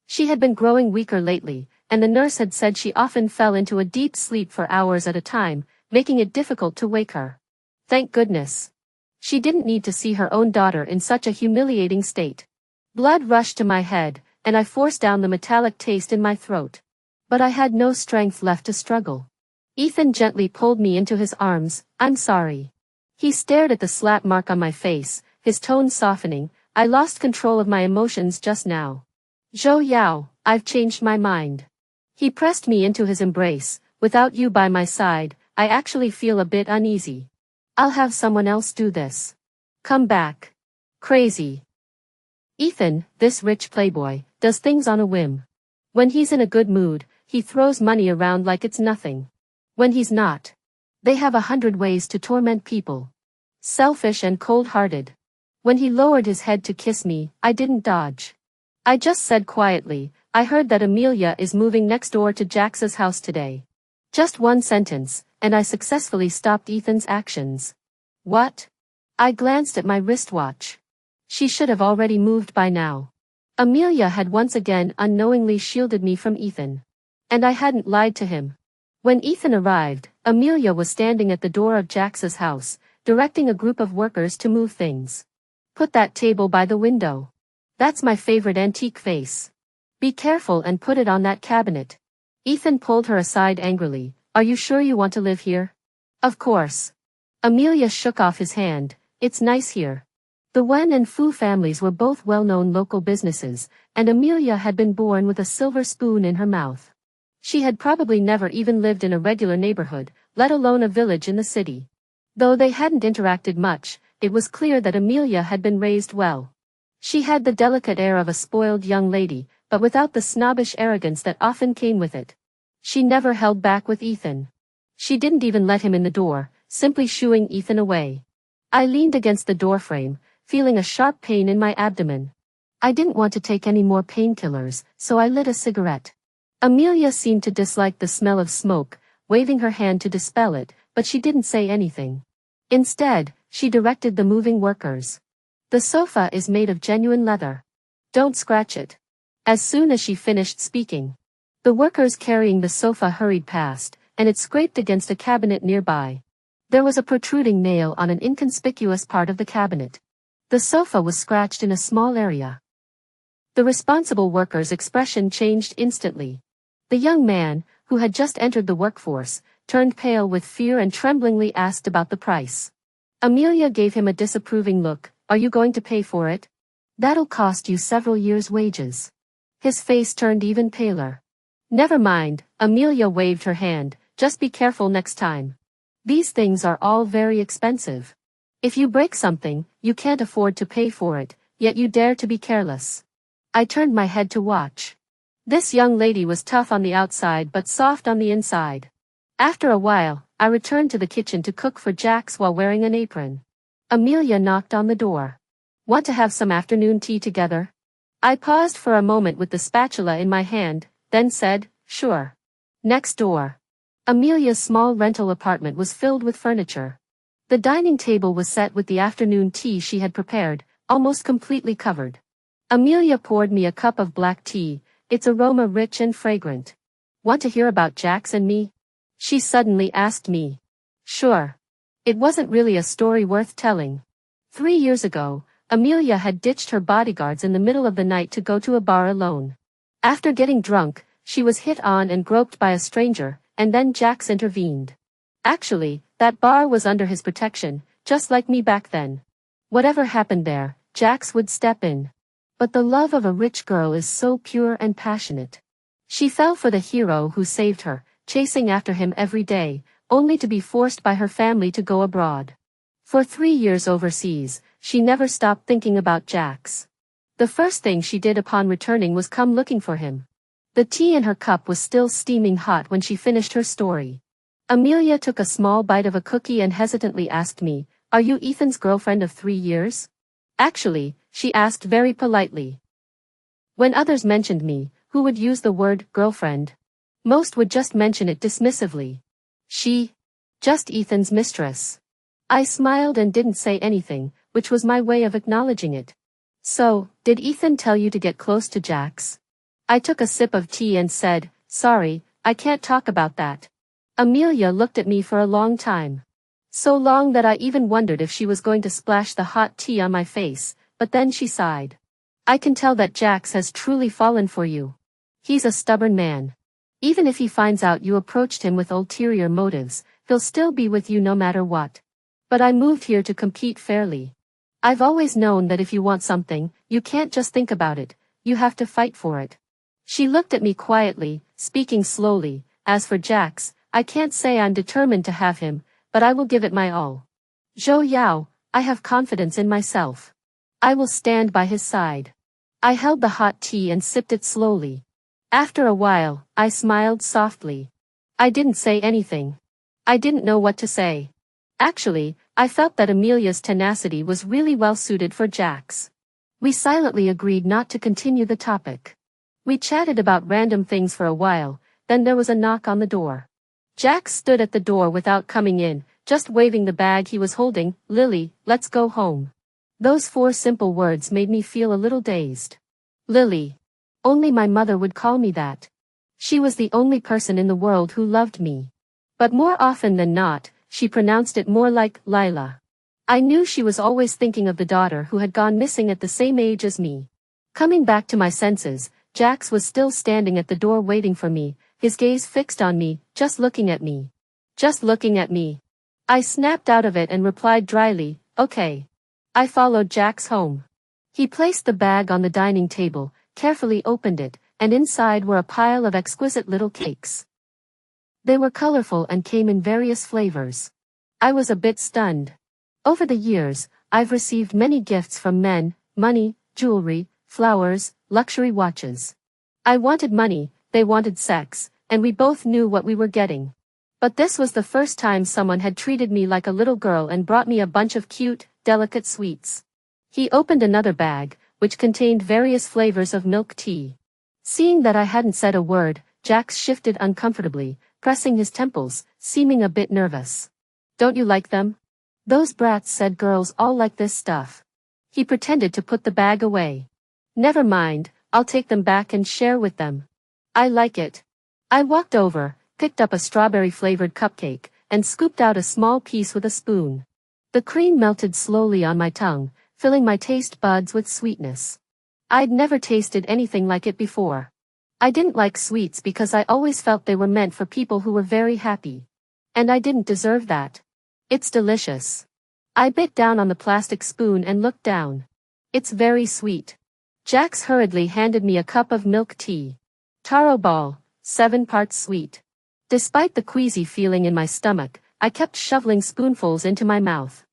She had been growing weaker lately, and the nurse had said she often fell into a deep sleep for hours at a time, making it difficult to wake her. Thank goodness. She didn't need to see her own daughter in such a humiliating state. Blood rushed to my head, and I forced down the metallic taste in my throat. But I had no strength left to struggle. Ethan gently pulled me into his arms. I'm sorry. He stared at the slap mark on my face, his tone softening. I lost control of my emotions just now. Zhou Yao, I've changed my mind. He pressed me into his embrace. Without you by my side, I actually feel a bit uneasy. I'll have someone else do this. Come back. Crazy. Ethan, this rich playboy, does things on a whim. When he's in a good mood, he throws money around like it's nothing. When he's not, they have 100 ways to torment people. Selfish and cold-hearted. When he lowered his head to kiss me, I didn't dodge. I just said quietly, I heard that Amelia is moving next door to Jax's house today. Just one sentence, and I successfully stopped Ethan's actions. What? I glanced at my wristwatch. She should have already moved by now. Amelia had once again unknowingly shielded me from Ethan. And I hadn't lied to him. When Ethan arrived, Amelia was standing at the door of Jax's house, directing a group of workers to move things. Put that table by the window. That's my favorite antique vase. Be careful and put it on that cabinet. Ethan pulled her aside angrily. Are you sure you want to live here? Of course. Amelia shook off his hand. It's nice here. The Wen and Fu families were both well-known local businesses, and Amelia had been born with a silver spoon in her mouth. She had probably never even lived in a regular neighborhood, let alone a village in the city. Though they hadn't interacted much, it was clear that Amelia had been raised well. She had the delicate air of a spoiled young lady, but without the snobbish arrogance that often came with it. She never held back with Ethan. She didn't even let him in the door, simply shooing Ethan away. I leaned against the doorframe, feeling a sharp pain in my abdomen. I didn't want to take any more painkillers, so I lit a cigarette. Amelia seemed to dislike the smell of smoke, waving her hand to dispel it, but she didn't say anything. Instead, she directed the moving workers. The sofa is made of genuine leather. Don't scratch it. As soon as she finished speaking, the workers carrying the sofa hurried past, and it scraped against a cabinet nearby. There was a protruding nail on an inconspicuous part of the cabinet. The sofa was scratched in a small area. The responsible worker's expression changed instantly. The young man, who had just entered the workforce, turned pale with fear and tremblingly asked about the price. Amelia gave him a disapproving look. Are you going to pay for it? That'll cost you several years' wages. His face turned even paler. Never mind, Amelia waved her hand, just be careful next time. These things are all very expensive. If you break something, you can't afford to pay for it, yet you dare to be careless. I turned my head to watch. This young lady was tough on the outside but soft on the inside. After a while, I returned to the kitchen to cook for Jax while wearing an apron. Amelia knocked on the door. Want to have some afternoon tea together? I paused for a moment with the spatula in my hand, then said, sure. Next door. Amelia's small rental apartment was filled with furniture. The dining table was set with the afternoon tea she had prepared, almost completely covered. Amelia poured me a cup of black tea, its aroma rich and fragrant. Want to hear about Jax and me? She suddenly asked me. Sure. It wasn't really a story worth telling. 3 years ago, Amelia had ditched her bodyguards in the middle of the night to go to a bar alone. After getting drunk, she was hit on and groped by a stranger, and then Jax intervened. Actually, that bar was under his protection, just like me back then. Whatever happened there, Jax would step in. But the love of a rich girl is so pure and passionate. She fell for the hero who saved her, chasing after him every day, only to be forced by her family to go abroad. For 3 years overseas, she never stopped thinking about Jax. The first thing she did upon returning was come looking for him. The tea in her cup was still steaming hot when she finished her story. Amelia took a small bite of a cookie and hesitantly asked me, "Are you Ethan's girlfriend of 3 years?" Actually, she asked very politely. When others mentioned me, who would use the word girlfriend? Most would just mention it dismissively. She? Just Ethan's mistress. I smiled and didn't say anything, which was my way of acknowledging it. So, did Ethan tell you to get close to Jax? I took a sip of tea and said, "Sorry, I can't talk about that." Amelia looked at me for a long time. So long that I even wondered if she was going to splash the hot tea on my face, but then she sighed. "I can tell that Jax has truly fallen for you. He's a stubborn man. Even if he finds out you approached him with ulterior motives, he'll still be with you no matter what. But I moved here to compete fairly. I've always known that if you want something, you can't just think about it, you have to fight for it." She looked at me quietly, speaking slowly. "As for Jax, I can't say I'm determined to have him, but I will give it my all. Zhou Yao, I have confidence in myself. I will stand by his side." I held the hot tea and sipped it slowly. After a while, I smiled softly. I didn't say anything. I didn't know what to say. Actually, I felt that Amelia's tenacity was really well suited for Jax. We silently agreed not to continue the topic. We chatted about random things for a while, then there was a knock on the door. Jax stood at the door without coming in, just waving the bag he was holding. "Lily, let's go home." Those 4 simple words made me feel a little dazed. Lily. Only my mother would call me that. She was the only person in the world who loved me. But more often than not, she pronounced it more like Lila. I knew she was always thinking of the daughter who had gone missing at the same age as me. Coming back to my senses, Jax was still standing at the door waiting for me, his gaze fixed on me, just looking at me. Just looking at me. I snapped out of it and replied dryly, "Okay." I followed Jax home. He placed the bag on the dining table, carefully opened it, and inside were a pile of exquisite little cakes. They were colorful and came in various flavors. I was a bit stunned. Over the years, I've received many gifts from men: money, jewelry, flowers, luxury watches. I wanted money, they wanted sex, and we both knew what we were getting. But this was the first time someone had treated me like a little girl and brought me a bunch of cute, delicate sweets. He opened another bag, which contained various flavors of milk tea. Seeing that I hadn't said a word, Jax shifted uncomfortably, pressing his temples, seeming a bit nervous. "Don't you like them?" "Those brats said girls all like this stuff." He pretended to put the bag away. "Never mind, I'll take them back and share with them. I like it." I walked over, picked up a strawberry-flavored cupcake, and scooped out a small piece with a spoon. The cream melted slowly on my tongue, filling my taste buds with sweetness. I'd never tasted anything like it before. I didn't like sweets because I always felt they were meant for people who were very happy. And I didn't deserve that. It's delicious. I bit down on the plastic spoon and looked down. It's very sweet. Jax hurriedly handed me a cup of milk tea. Taro ball, 7 parts sweet. Despite the queasy feeling in my stomach, I kept shoveling spoonfuls into my mouth.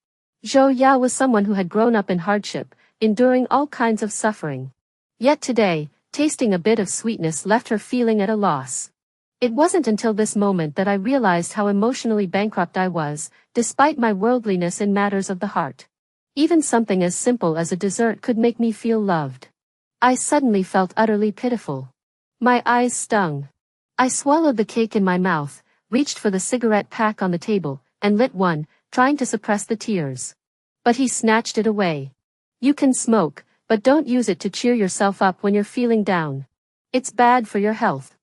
Zhou Yao was someone who had grown up in hardship, enduring all kinds of suffering. Yet today, tasting a bit of sweetness left her feeling at a loss. It wasn't until this moment that I realized how emotionally bankrupt I was, despite my worldliness in matters of the heart. Even something as simple as a dessert could make me feel loved. I suddenly felt utterly pitiful. My eyes stung. I swallowed the cake in my mouth, reached for the cigarette pack on the table, and lit one, trying to suppress the tears. But he snatched it away. "You can smoke, but don't use it to cheer yourself up when you're feeling down. It's bad for your health."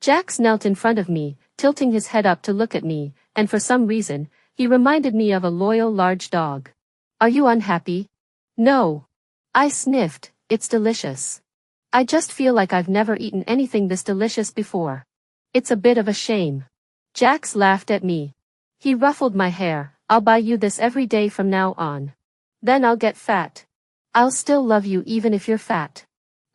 Jax knelt in front of me, tilting his head up to look at me, and for some reason, he reminded me of a loyal large dog. Are you unhappy? No. I sniffed, it's delicious. I just feel like I've never eaten anything this delicious before. It's a bit of a shame. Jax laughed at me. He ruffled my hair. I'll buy you this every day from now on. Then I'll get fat. I'll still love you even if you're fat.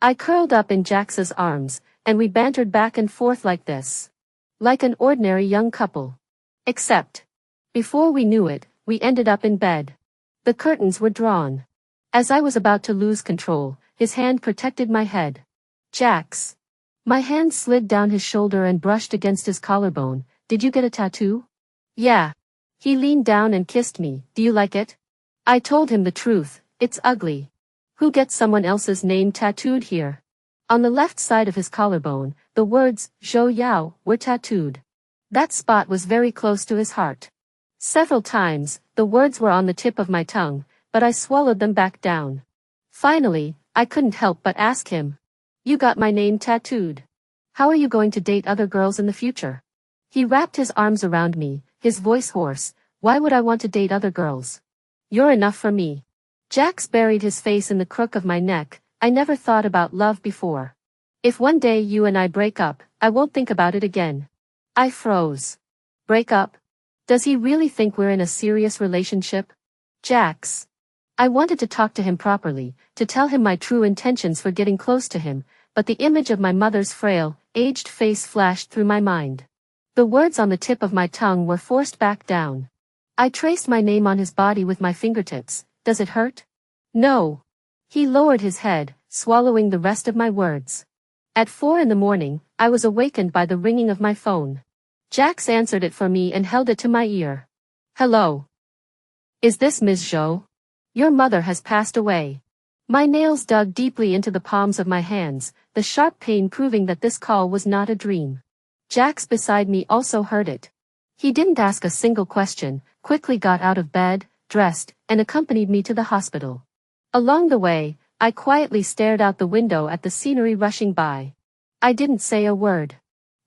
I curled up in Jax's arms, and we bantered back and forth like this. Like an ordinary young couple. Except, before we knew it, we ended up in bed. The curtains were drawn. As I was about to lose control, his hand protected my head. Jax. My hand slid down his shoulder and brushed against his collarbone. Did you get a tattoo? Yeah. He leaned down and kissed me. Do you like it? I told him the truth. It's ugly. Who gets someone else's name tattooed here? On the left side of his collarbone, the words, Zhou Yao, were tattooed. That spot was very close to his heart. Several times, the words were on the tip of my tongue, but I swallowed them back down. Finally, I couldn't help but ask him. You got my name tattooed. How are you going to date other girls in the future? He wrapped his arms around me, his voice hoarse. Why would I want to date other girls? You're enough for me. Jax buried his face in the crook of my neck. I never thought about love before. If one day you and I break up, I won't think about it again. I froze. Break up? Does he really think we're in a serious relationship? Jax. I wanted to talk to him properly, to tell him my true intentions for getting close to him, but the image of my mother's frail, aged face flashed through my mind. The words on the tip of my tongue were forced back down. I traced my name on his body with my fingertips. Does it hurt? No. He lowered his head, swallowing the rest of my words. At 4 a.m, I was awakened by the ringing of my phone. Jax answered it for me and held it to my ear. Hello. Is this Ms. Zhou? Your mother has passed away. My nails dug deeply into the palms of my hands, the sharp pain proving that this call was not a dream. Jax beside me also heard it. He didn't ask a single question, quickly got out of bed, dressed, and accompanied me to the hospital. Along the way, I quietly stared out the window at the scenery rushing by. I didn't say a word.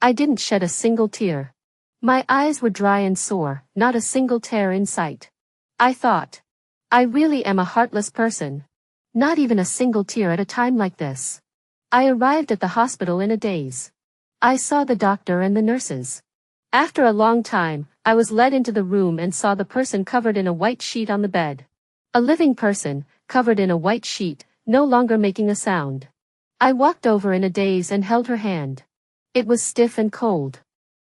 I didn't shed a single tear. My eyes were dry and sore, not a single tear in sight. I thought. I really am a heartless person. Not even a single tear at a time like this. I arrived at the hospital in a daze. I saw the doctor and the nurses. After a long time, I was led into the room and saw the person covered in a white sheet on the bed. A living person, covered in a white sheet, no longer making a sound. I walked over in a daze and held her hand. It was stiff and cold.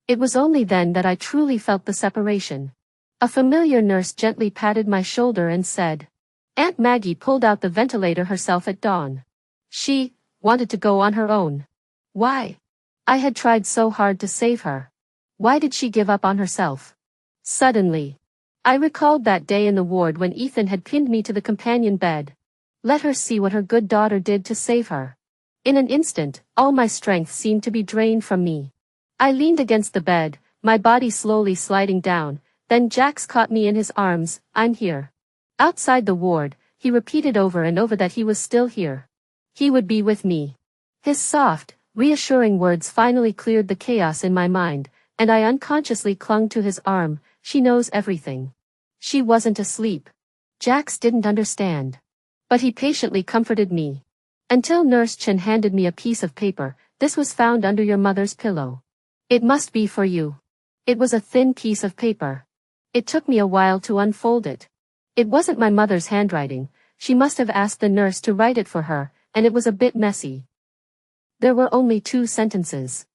It was only then that I truly felt the separation. A familiar nurse gently patted my shoulder and said, Aunt Maggie pulled out the ventilator herself at dawn. She wanted to go on her own. Why? I had tried so hard to save her. Why did she give up on herself? Suddenly, I recalled that day in the ward when Ethan had pinned me to the companion bed. Let her see what her good daughter did to save her. In an instant, all my strength seemed to be drained from me. I leaned against the bed, my body slowly sliding down, then Jax caught me in his arms. I'm here. Outside the ward, he repeated over and over that he was still here. He would be with me. His soft, reassuring words finally cleared the chaos in my mind, and I unconsciously clung to his arm. She knows everything. She wasn't asleep. Jax didn't understand. But he patiently comforted me. Until Nurse Chen handed me a piece of paper. This was found under your mother's pillow. It must be for you. It was a thin piece of paper. It took me a while to unfold it. It wasn't my mother's handwriting. She must have asked the nurse to write it for her, and it was a bit messy. There were only 2 sentences.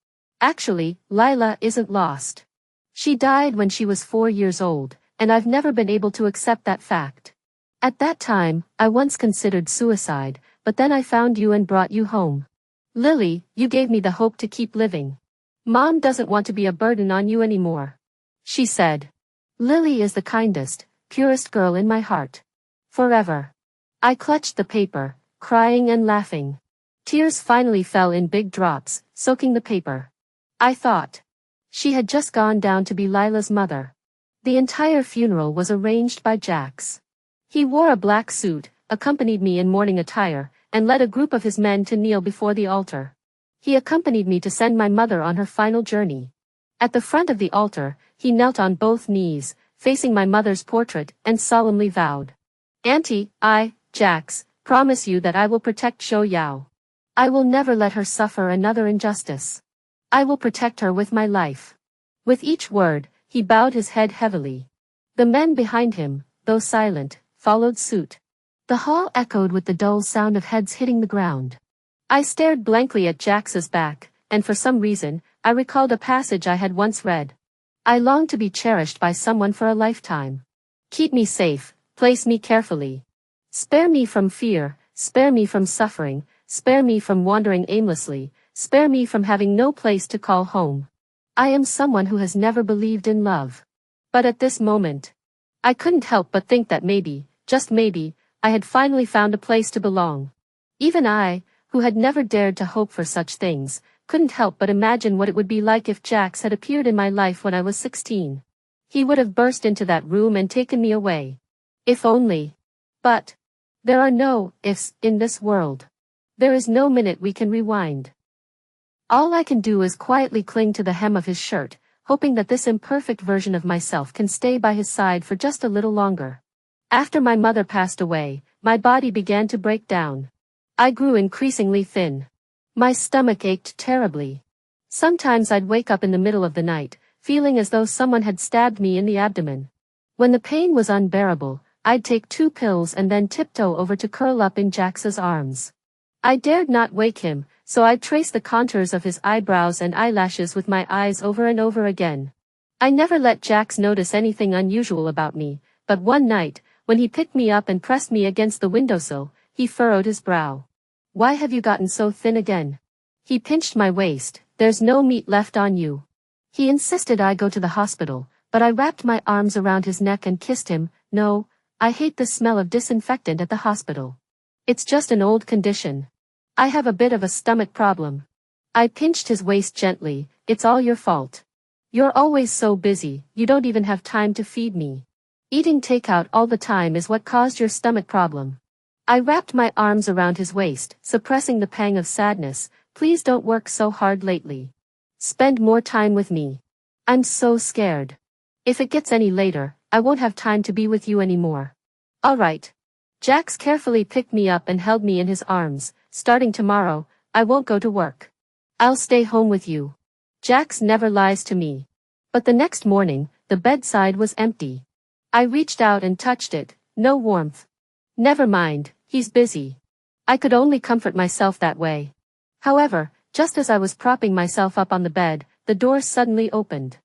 Actually, Lila isn't lost. She died when she was 4 years old, and I've never been able to accept that fact. At that time, I once considered suicide, but then I found you and brought you home. Lily, you gave me the hope to keep living. Mom doesn't want to be a burden on you anymore. She said. Lily is the kindest, purest girl in my heart. Forever. I clutched the paper, crying and laughing. Tears finally fell in big drops, soaking the paper. I thought. She had just gone down to be Lila's mother. The entire funeral was arranged by Jax. He wore a black suit, accompanied me in mourning attire, and led a group of his men to kneel before the altar. He accompanied me to send my mother on her final journey. At the front of the altar, he knelt on both knees, facing my mother's portrait, and solemnly vowed. Auntie, Jax, promise you that I will protect Shou Yao. I will never let her suffer another injustice. I will protect her with my life. With each word, he bowed his head heavily. The men behind him, though silent, followed suit. The hall echoed with the dull sound of heads hitting the ground. I stared blankly at Jax's back, and for some reason, I recalled a passage I had once read. I long to be cherished by someone for a lifetime. Keep me safe, place me carefully. Spare me from fear, spare me from suffering, spare me from wandering aimlessly, spare me from having no place to call home. I am someone who has never believed in love. But at this moment, I couldn't help but think that maybe, just maybe, I had finally found a place to belong. Even I, who had never dared to hope for such things, couldn't help but imagine what it would be like if Jax had appeared in my life when I was 16. He would have burst into that room and taken me away. If only. But there are no ifs in this world. There is no minute we can rewind. All I can do is quietly cling to the hem of his shirt, hoping that this imperfect version of myself can stay by his side for just a little longer. After my mother passed away, my body began to break down. I grew increasingly thin. My stomach ached terribly. Sometimes I'd wake up in the middle of the night, feeling as though someone had stabbed me in the abdomen. When the pain was unbearable, I'd take 2 pills and then tiptoe over to curl up in Jax's arms. I dared not wake him, so I'd trace the contours of his eyebrows and eyelashes with my eyes over and over again. I never let Jax notice anything unusual about me, but one night, when he picked me up and pressed me against the windowsill, he furrowed his brow. Why have you gotten so thin again? He pinched my waist. There's no meat left on you. He insisted I go to the hospital, but I wrapped my arms around his neck and kissed him. No, I hate the smell of disinfectant at the hospital. It's just an old condition. I have a bit of a stomach problem. I pinched his waist gently. It's all your fault. You're always so busy, you don't even have time to feed me. Eating takeout all the time is what caused your stomach problem. I wrapped my arms around his waist, suppressing the pang of sadness. Please don't work so hard lately. Spend more time with me. I'm so scared. If it gets any later, I won't have time to be with you anymore. All right. Jax carefully picked me up and held me in his arms. Starting tomorrow, I won't go to work. I'll stay home with you. Jax never lies to me. But the next morning, the bedside was empty. I reached out and touched it. No warmth. Never mind, he's busy. I could only comfort myself that way. However, just as I was propping myself up on the bed, the door suddenly opened.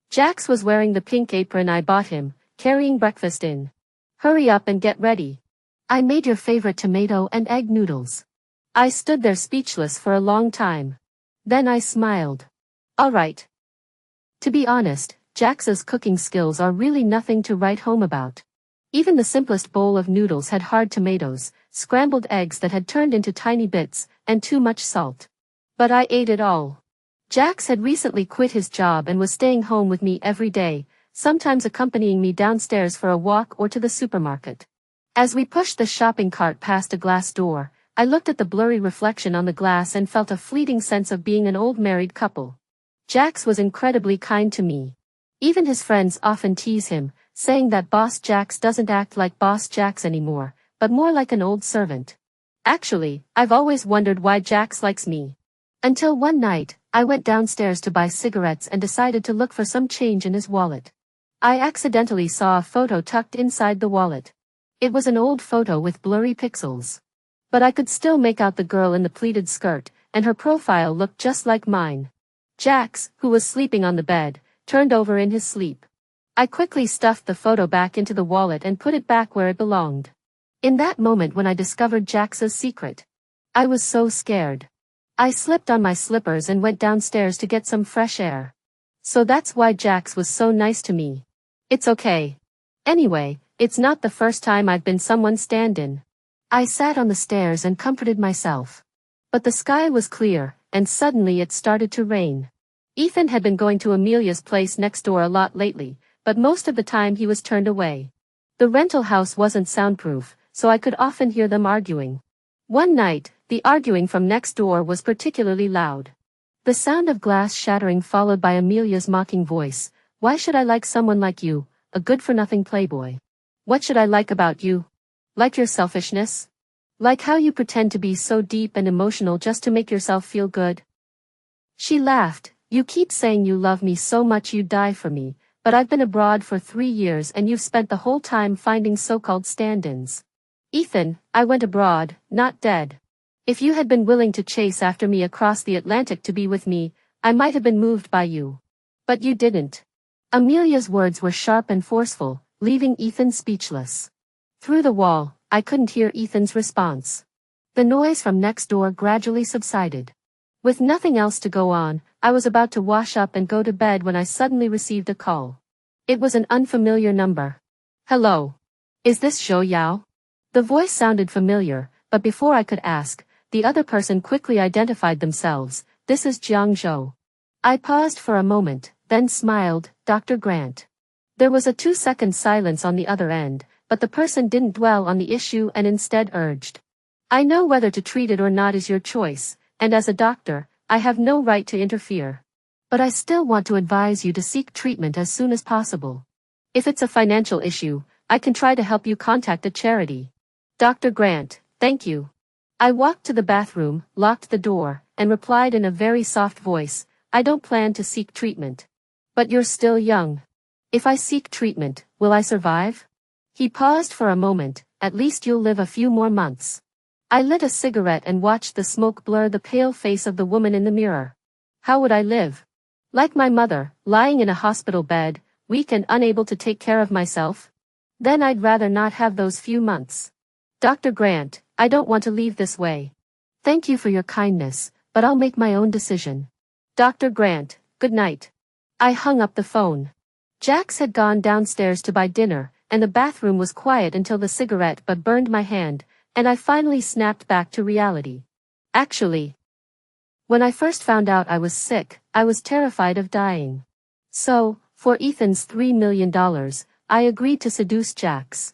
Jax was wearing the pink apron I bought him, carrying breakfast in. Hurry up and get ready. I made your favorite tomato and egg noodles. I stood there speechless for a long time. Then I smiled. All right. To be honest, Jax's cooking skills are really nothing to write home about. Even the simplest bowl of noodles had hard tomatoes, scrambled eggs that had turned into tiny bits, and too much salt. But I ate it all. Jax had recently quit his job and was staying home with me every day, sometimes accompanying me downstairs for a walk or to the supermarket. As we pushed the shopping cart past a glass door, I looked at the blurry reflection on the glass and felt a fleeting sense of being an old married couple. Jax was incredibly kind to me. Even his friends often tease him, saying that Boss Jax doesn't act like Boss Jax anymore, but more like an old servant. Actually, I've always wondered why Jax likes me. Until one night, I went downstairs to buy cigarettes and decided to look for some change in his wallet. I accidentally saw a photo tucked inside the wallet. It was an old photo with blurry pixels. But I could still make out the girl in the pleated skirt, and her profile looked just like mine. Jax, who was sleeping on the bed, turned over in his sleep. I quickly stuffed the photo back into the wallet and put it back where it belonged. In that moment when I discovered Jax's secret, I was so scared. I slipped on my slippers and went downstairs to get some fresh air. So that's why Jax was so nice to me. It's okay. Anyway, it's not the first time I've been someone's stand-in. I sat on the stairs and comforted myself. But the sky was clear, and suddenly it started to rain. Ethan had been going to Amelia's place next door a lot lately, but most of the time he was turned away. The rental house wasn't soundproof, so I could often hear them arguing. One night, The arguing from next door was particularly loud. The sound of glass shattering followed by Amelia's mocking voice. Why should I like someone like you, a good-for-nothing playboy? What should I like about you? Like your selfishness? Like how you pretend to be so deep and emotional just to make yourself feel good? She laughed. You keep saying you love me so much you'd die for me, but I've been abroad for 3 years and you've spent the whole time finding so-called stand-ins. Ethan, I went abroad, not dead. If you had been willing to chase after me across the Atlantic to be with me, I might have been moved by you. But you didn't. Amelia's words were sharp and forceful, leaving Ethan speechless. Through the wall, I couldn't hear Ethan's response. The noise from next door gradually subsided. With nothing else to go on, I was about to wash up and go to bed when I suddenly received a call. It was an unfamiliar number. Hello. Is this Zhou Yao? The voice sounded familiar, but before I could ask, the other person quickly identified themselves. This is Jiang Zhou. I paused for a moment, then smiled. Dr. Grant. There was a 2-second silence on the other end, but the person didn't dwell on the issue and instead urged. I know whether to treat it or not is your choice, and as a doctor, I have no right to interfere. But I still want to advise you to seek treatment as soon as possible. If it's a financial issue, I can try to help you contact a charity. Dr. Grant, thank you. I walked to the bathroom, locked the door, and replied in a very soft voice, I don't plan to seek treatment. But you're still young. If I seek treatment, will I survive? He paused for a moment. At least you'll live a few more months. I lit a cigarette and watched the smoke blur the pale face of the woman in the mirror. How would I live? Like my mother, lying in a hospital bed, weak and unable to take care of myself? Then I'd rather not have those few months. Dr. Grant, I don't want to leave this way. Thank you for your kindness, but I'll make my own decision. Dr. Grant, good night. I hung up the phone. Jax had gone downstairs to buy dinner, and the bathroom was quiet until the cigarette butt burned my hand, and I finally snapped back to reality. Actually, when I first found out I was sick, I was terrified of dying. So, for Ethan's $3 million, I agreed to seduce Jax.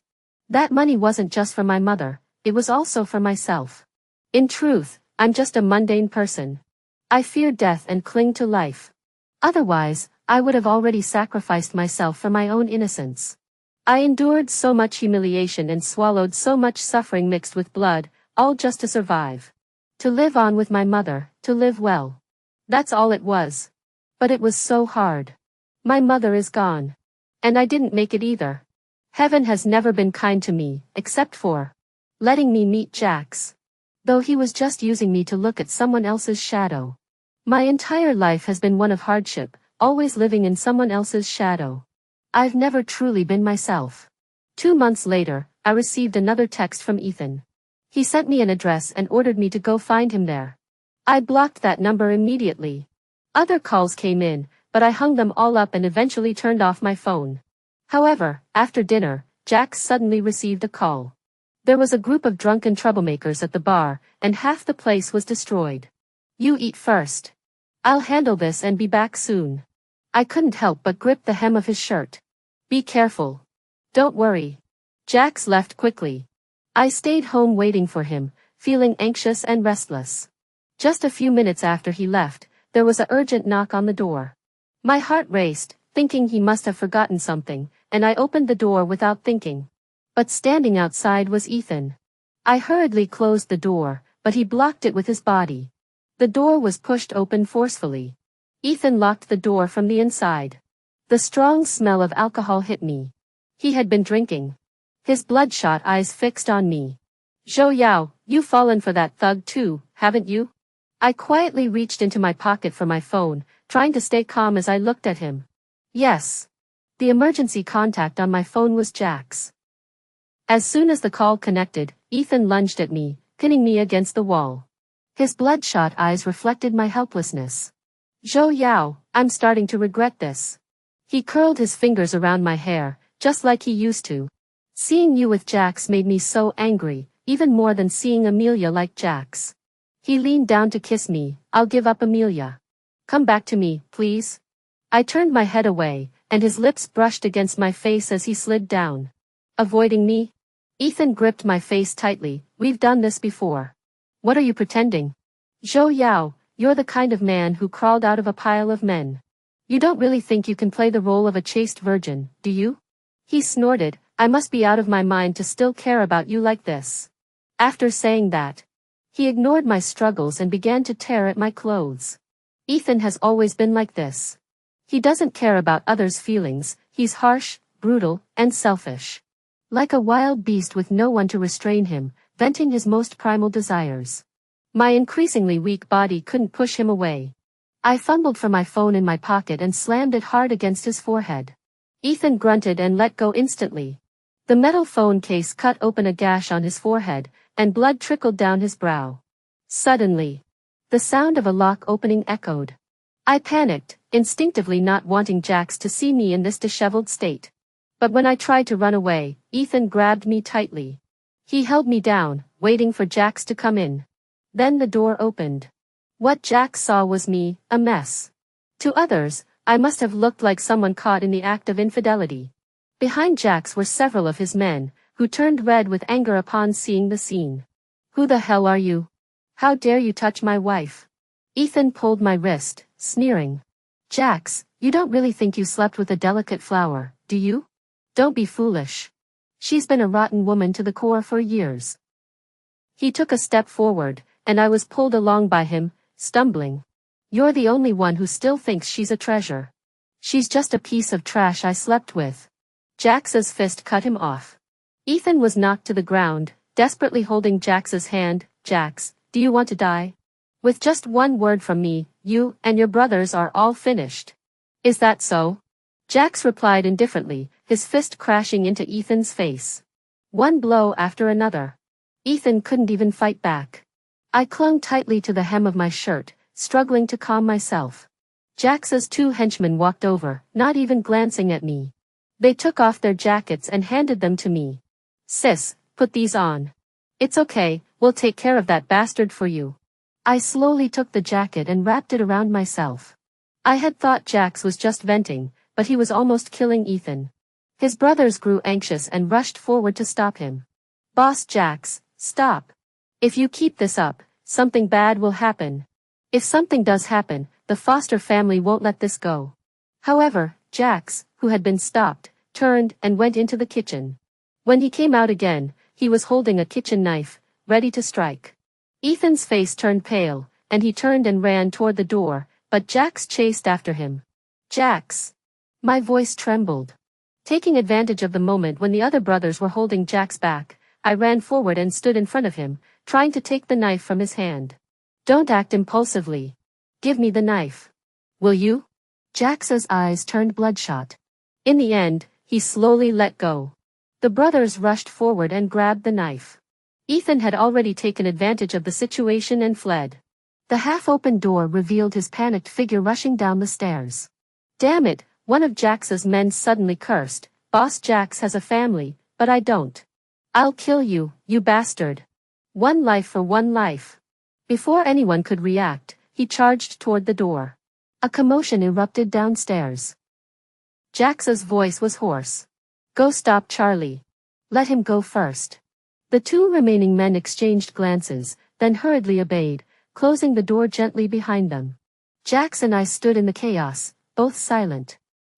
That money wasn't just for my mother, it was also for myself. In truth, I'm just a mundane person. I fear death and cling to life. Otherwise, I would have already sacrificed myself for my own innocence. I endured so much humiliation and swallowed so much suffering mixed with blood, all just to survive. To live on with my mother, to live well. That's all it was. But it was so hard. My mother is gone. And I didn't make it either. Heaven has never been kind to me, except for letting me meet Jax. Though he was just using me to look at someone else's shadow. My entire life has been one of hardship, always living in someone else's shadow. I've never truly been myself. 2 months later, I received another text from Ethan. He sent me an address and ordered me to go find him there. I blocked that number immediately. Other calls came in, but I hung them all up and eventually turned off my phone. However, after dinner, Jax suddenly received a call. There was a group of drunken troublemakers at the bar, and half the place was destroyed. You eat first. I'll handle this and be back soon. I couldn't help but grip the hem of his shirt. Be careful. Don't worry. Jax left quickly. I stayed home waiting for him, feeling anxious and restless. Just a few minutes after he left, there was an urgent knock on the door. My heart raced, thinking he must have forgotten something, and I opened the door without thinking. But standing outside was Ethan. I hurriedly closed the door, but he blocked it with his body. The door was pushed open forcefully. Ethan locked the door from the inside. The strong smell of alcohol hit me. He had been drinking. His bloodshot eyes fixed on me. Zhou Yao, you've fallen for that thug too, haven't you? I quietly reached into my pocket for my phone, trying to stay calm as I looked at him. Yes. The emergency contact on my phone was Jax. As soon as the call connected, Ethan lunged at me, pinning me against the wall. His bloodshot eyes reflected my helplessness. Zhou Yao, I'm starting to regret this. He curled his fingers around my hair, just like he used to. Seeing you with Jax made me so angry, even more than seeing Amelia like Jax. He leaned down to kiss me. I'll give up Amelia. Come back to me, please. I turned my head away, and his lips brushed against my face as he slid down. Avoiding me? Ethan gripped my face tightly. We've done this before. What are you pretending? Zhou Yao, you're the kind of man who crawled out of a pile of men. You don't really think you can play the role of a chaste virgin, do you? He snorted, I must be out of my mind to still care about you like this. After saying that, he ignored my struggles and began to tear at my clothes. Ethan has always been like this. He doesn't care about others' feelings, he's harsh, brutal, and selfish. Like a wild beast with no one to restrain him, venting his most primal desires. My increasingly weak body couldn't push him away. I fumbled for my phone in my pocket and slammed it hard against his forehead. Ethan grunted and let go instantly. The metal phone case cut open a gash on his forehead, and blood trickled down his brow. Suddenly, the sound of a lock opening echoed. I panicked, instinctively not wanting Jax to see me in this disheveled state. But when I tried to run away, Ethan grabbed me tightly. He held me down, waiting for Jax to come in. Then the door opened. What Jax saw was me, a mess. To others, I must have looked like someone caught in the act of infidelity. Behind Jax were several of his men, who turned red with anger upon seeing the scene. Who the hell are you? How dare you touch my wife? Ethan pulled my wrist, sneering. Jax, you don't really think you slept with a delicate flower, do you? Don't be foolish. She's been a rotten woman to the core for years. He took a step forward, and I was pulled along by him, stumbling. You're the only one who still thinks she's a treasure. She's just a piece of trash I slept with. Jax's fist cut him off. Ethan was knocked to the ground, desperately holding Jax's hand. Jax, do you want to die? With just one word from me, you and your brothers are all finished. Is that so? Jax replied indifferently, his fist crashing into Ethan's face. One blow after another. Ethan couldn't even fight back. I clung tightly to the hem of my shirt, struggling to calm myself. Jax's two henchmen walked over, not even glancing at me. They took off their jackets and handed them to me. Sis, put these on. It's okay, we'll take care of that bastard for you. I slowly took the jacket and wrapped it around myself. I had thought Jax was just venting, but he was almost killing Ethan. His brothers grew anxious and rushed forward to stop him. Boss Jax, stop. If you keep this up, something bad will happen. If something does happen, the Foster family won't let this go. However, Jax, who had been stopped, turned and went into the kitchen. When he came out again, he was holding a kitchen knife, ready to strike. Ethan's face turned pale, and he turned and ran toward the door, but Jax chased after him. Jax. My voice trembled. Taking advantage of the moment when the other brothers were holding Jax back, I ran forward and stood in front of him, trying to take the knife from his hand. Don't act impulsively. Give me the knife. Will you? Jax's eyes turned bloodshot. In the end, he slowly let go. The brothers rushed forward and grabbed the knife. Ethan had already taken advantage of the situation and fled. The half-open door revealed his panicked figure rushing down the stairs. Damn it, one of Jax's men suddenly cursed. Boss Jax has a family, but I don't. I'll kill you, you bastard. One life for one life. Before anyone could react, he charged toward the door. A commotion erupted downstairs. Jax's voice was hoarse. Go stop Charlie. Let him go first. The two remaining men exchanged glances, then hurriedly obeyed, closing the door gently behind them. Jax and I stood in the chaos, both silent.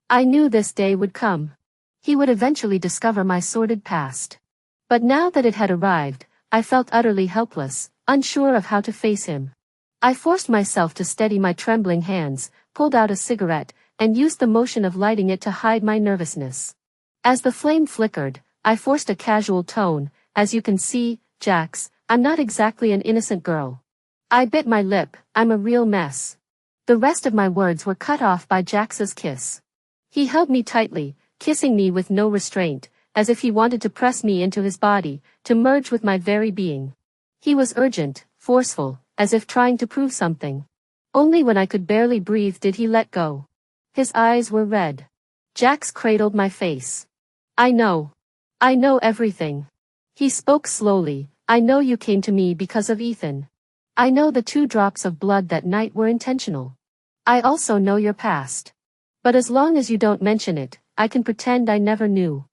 I knew this day would come. He would eventually discover my sordid past. But now that it had arrived, I felt utterly helpless, unsure of how to face him. I forced myself to steady my trembling hands, pulled out a cigarette, and used the motion of lighting it to hide my nervousness. As the flame flickered, I forced a casual tone, as you can see, Jax, I'm not exactly an innocent girl. I bit my lip, I'm a real mess. The rest of my words were cut off by Jax's kiss. He held me tightly, kissing me with no restraint, as if he wanted to press me into his body, to merge with my very being. He was urgent, forceful, as if trying to prove something. Only when I could barely breathe did he let go. His eyes were red. Jax cradled my face. I know everything. He spoke slowly, I know you came to me because of Ethan. I know the 2 drops of blood that night were intentional. I also know your past. But as long as you don't mention it, I can pretend I never knew.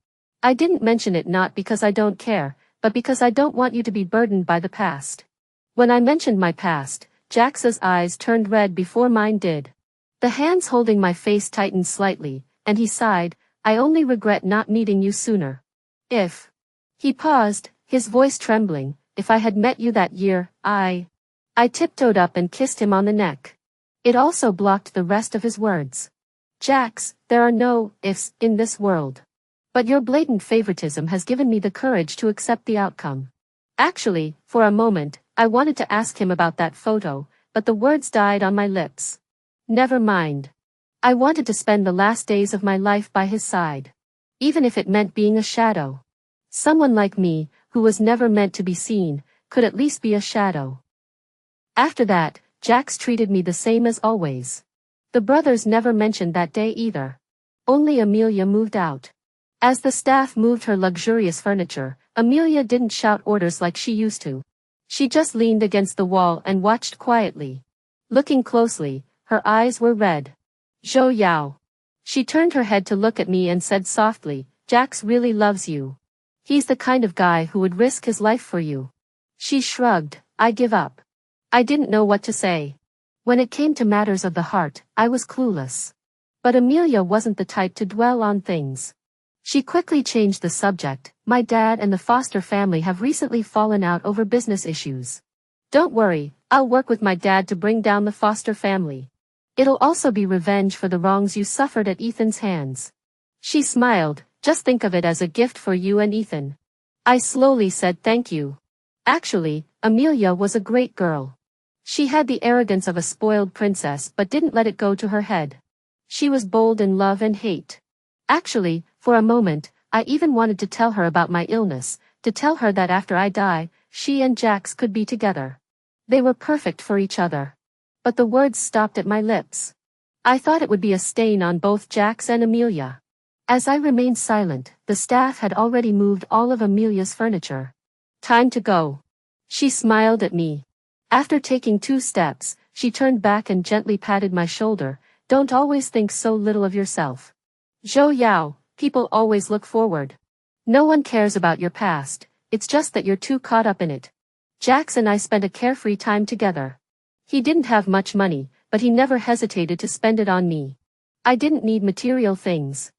I didn't mention it not because I don't care, but because I don't want you to be burdened by the past. When I mentioned my past, Jax's eyes turned red before mine did. The hands holding my face tightened slightly, and he sighed, I only regret not meeting you sooner. If. He paused, his voice trembling, if I had met you that year, I tiptoed up and kissed him on the neck. It also blocked the rest of his words. Jax, there are no ifs in this world. But your blatant favoritism has given me the courage to accept the outcome. Actually, for a moment, I wanted to ask him about that photo, but the words died on my lips. Never mind. I wanted to spend the last days of my life by his side. Even if it meant being a shadow. Someone like me, who was never meant to be seen, could at least be a shadow. After that, Jax treated me the same as always. The brothers never mentioned that day either. Only Amelia moved out. As the staff moved her luxurious furniture, Amelia didn't shout orders like she used to. She just leaned against the wall and watched quietly. Looking closely, her eyes were red. Zhou Yao. She turned her head to look at me and said softly, Jax really loves you. He's the kind of guy who would risk his life for you. She shrugged, I give up. I didn't know what to say. When it came to matters of the heart, I was clueless. But Amelia wasn't the type to dwell on things. She quickly changed the subject, my dad and the Foster family have recently fallen out over business issues. Don't worry, I'll work with my dad to bring down the Foster family. It'll also be revenge for the wrongs you suffered at Ethan's hands. She smiled, just think of it as a gift for you and Ethan. I slowly said thank you. Actually, Amelia was a great girl. She had the arrogance of a spoiled princess but didn't let it go to her head. She was bold in love and hate. Actually, for a moment, I even wanted to tell her about my illness, to tell her that after I die, she and Jax could be together. They were perfect for each other. But the words stopped at my lips. I thought it would be a stain on both Jax and Amelia. As I remained silent, the staff had already moved all of Amelia's furniture. Time to go. She smiled at me. After taking 2 steps, she turned back and gently patted my shoulder. Don't always think so little of yourself. Zhou Yao, people always look forward. No one cares about your past, it's just that you're too caught up in it. Jax and I spent a carefree time together. He didn't have much money, but he never hesitated to spend it on me. I didn't need material things.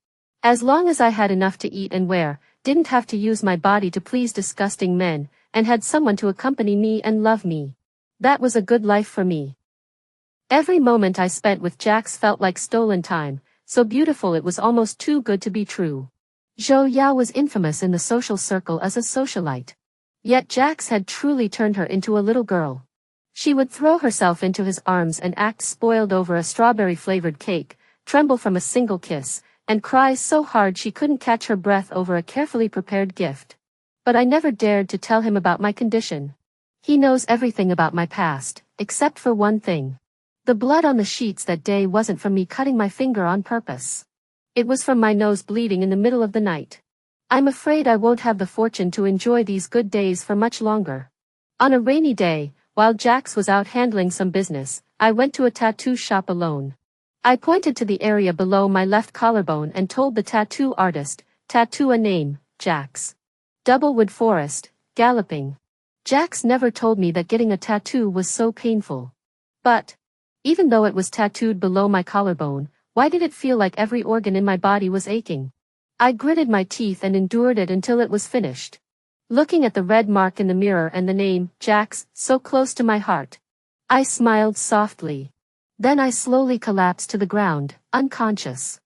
As long as I had enough to eat and wear, didn't have to use my body to please disgusting men, and had someone to accompany me and love me. That was a good life for me. Every moment I spent with Jax felt like stolen time, so beautiful it was almost too good to be true. Zhou Yao was infamous in the social circle as a socialite. Yet Jax had truly turned her into a little girl. She would throw herself into his arms and act spoiled over a strawberry-flavored cake, tremble from a single kiss, and cry so hard she couldn't catch her breath over a carefully prepared gift. But I never dared to tell him about my condition. He knows everything about my past, except for one thing. The blood on the sheets that day wasn't from me cutting my finger on purpose. It was from my nose bleeding in the middle of the night. I'm afraid I won't have the fortune to enjoy these good days for much longer. On a rainy day, while Jax was out handling some business, I went to a tattoo shop alone. I pointed to the area below my left collarbone and told the tattoo artist, tattoo a name, Jax. Doublewood Forest, Galloping. Jax never told me that getting a tattoo was so painful. But, even though it was tattooed below my collarbone, why did it feel like every organ in my body was aching? I gritted my teeth and endured it until it was finished. Looking at the red mark in the mirror and the name, Jax, so close to my heart, I smiled softly. Then I slowly collapsed to the ground, unconscious.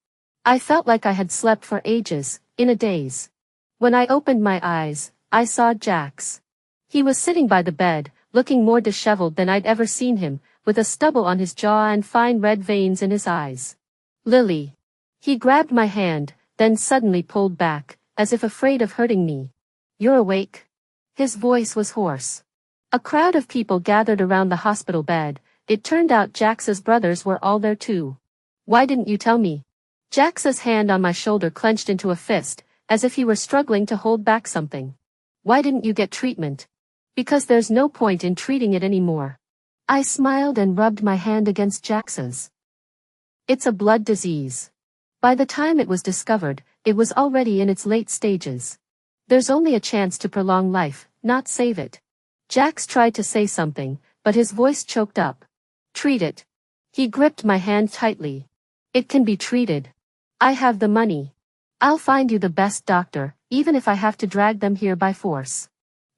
I felt like I had slept for ages, in a daze. When I opened my eyes, I saw Jax. He was sitting by the bed, looking more disheveled than I'd ever seen him, with a stubble on his jaw and fine red veins in his eyes. Lily. He grabbed my hand, then suddenly pulled back, as if afraid of hurting me. You're awake? His voice was hoarse. A crowd of people gathered around the hospital bed. It turned out Jax's brothers were all there too. Why didn't you tell me? Jax's hand on my shoulder clenched into a fist, as if he were struggling to hold back something. Why didn't you get treatment? Because there's no point in treating it anymore. I smiled and rubbed my hand against Jax's. It's a blood disease. By the time it was discovered, it was already in its late stages. There's only a chance to prolong life, not save it. Jax tried to say something, but his voice choked up. Treat it. He gripped my hand tightly. It can be treated. I have the money. I'll find you the best doctor, even if I have to drag them here by force.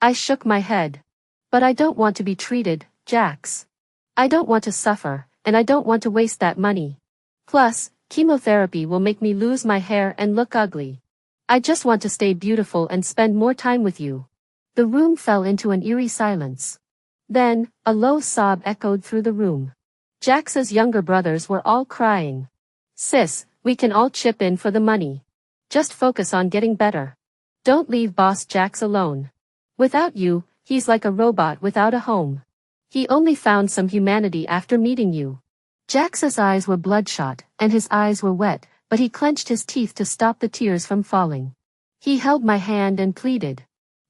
I shook my head. But I don't want to be treated, Jax. I don't want to suffer, and I don't want to waste that money. Plus, chemotherapy will make me lose my hair and look ugly. I just want to stay beautiful and spend more time with you. The room fell into an eerie silence. Then, a low sob echoed through the room. Jax's younger brothers were all crying. Sis, we can all chip in for the money. Just focus on getting better. Don't leave Boss Jax alone. Without you, he's like a robot without a home. He only found some humanity after meeting you. Jax's eyes were bloodshot, and his eyes were wet, but he clenched his teeth to stop the tears from falling. He held my hand and pleaded.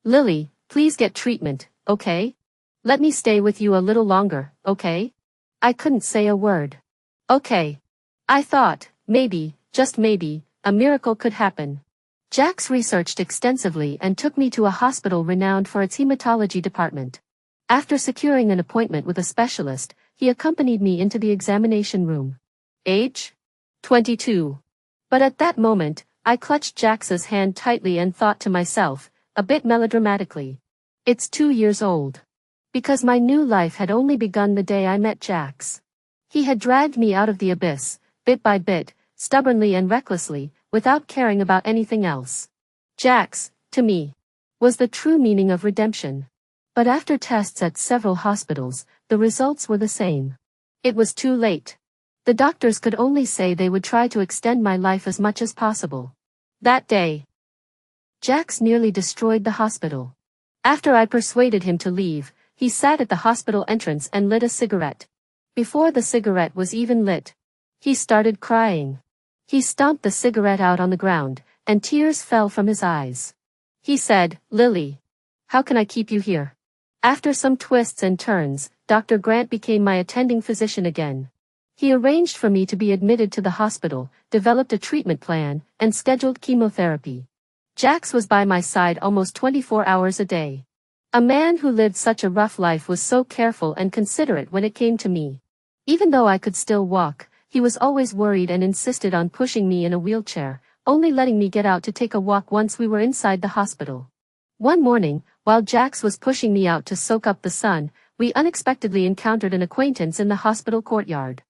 Lily, please get treatment, okay? Let me stay with you a little longer, okay? I couldn't say a word. Okay. I thought, maybe, just maybe, a miracle could happen. Jax researched extensively and took me to a hospital renowned for its hematology department. After securing an appointment with a specialist, he accompanied me into the examination room. Age? 22. But at that moment, I clutched Jax's hand tightly and thought to myself, a bit melodramatically. It's 2 years old. Because my new life had only begun the day I met Jax. He had dragged me out of the abyss, bit by bit, stubbornly and recklessly, without caring about anything else. Jax, to me, was the true meaning of redemption. But after tests at several hospitals, the results were the same. It was too late. The doctors could only say they would try to extend my life as much as possible. That day, Jax nearly destroyed the hospital. After I persuaded him to leave, he sat at the hospital entrance and lit a cigarette. Before the cigarette was even lit, he started crying. He stomped the cigarette out on the ground, and tears fell from his eyes. He said, Lily, how can I keep you here? After some twists and turns, Dr. Grant became my attending physician again. He arranged for me to be admitted to the hospital, developed a treatment plan, and scheduled chemotherapy. Jax was by my side almost 24 hours a day. A man who lived such a rough life was so careful and considerate when it came to me. Even though I could still walk, he was always worried and insisted on pushing me in a wheelchair, only letting me get out to take a walk once we were inside the hospital. One morning, while Jax was pushing me out to soak up the sun, we unexpectedly encountered an acquaintance in the hospital courtyard.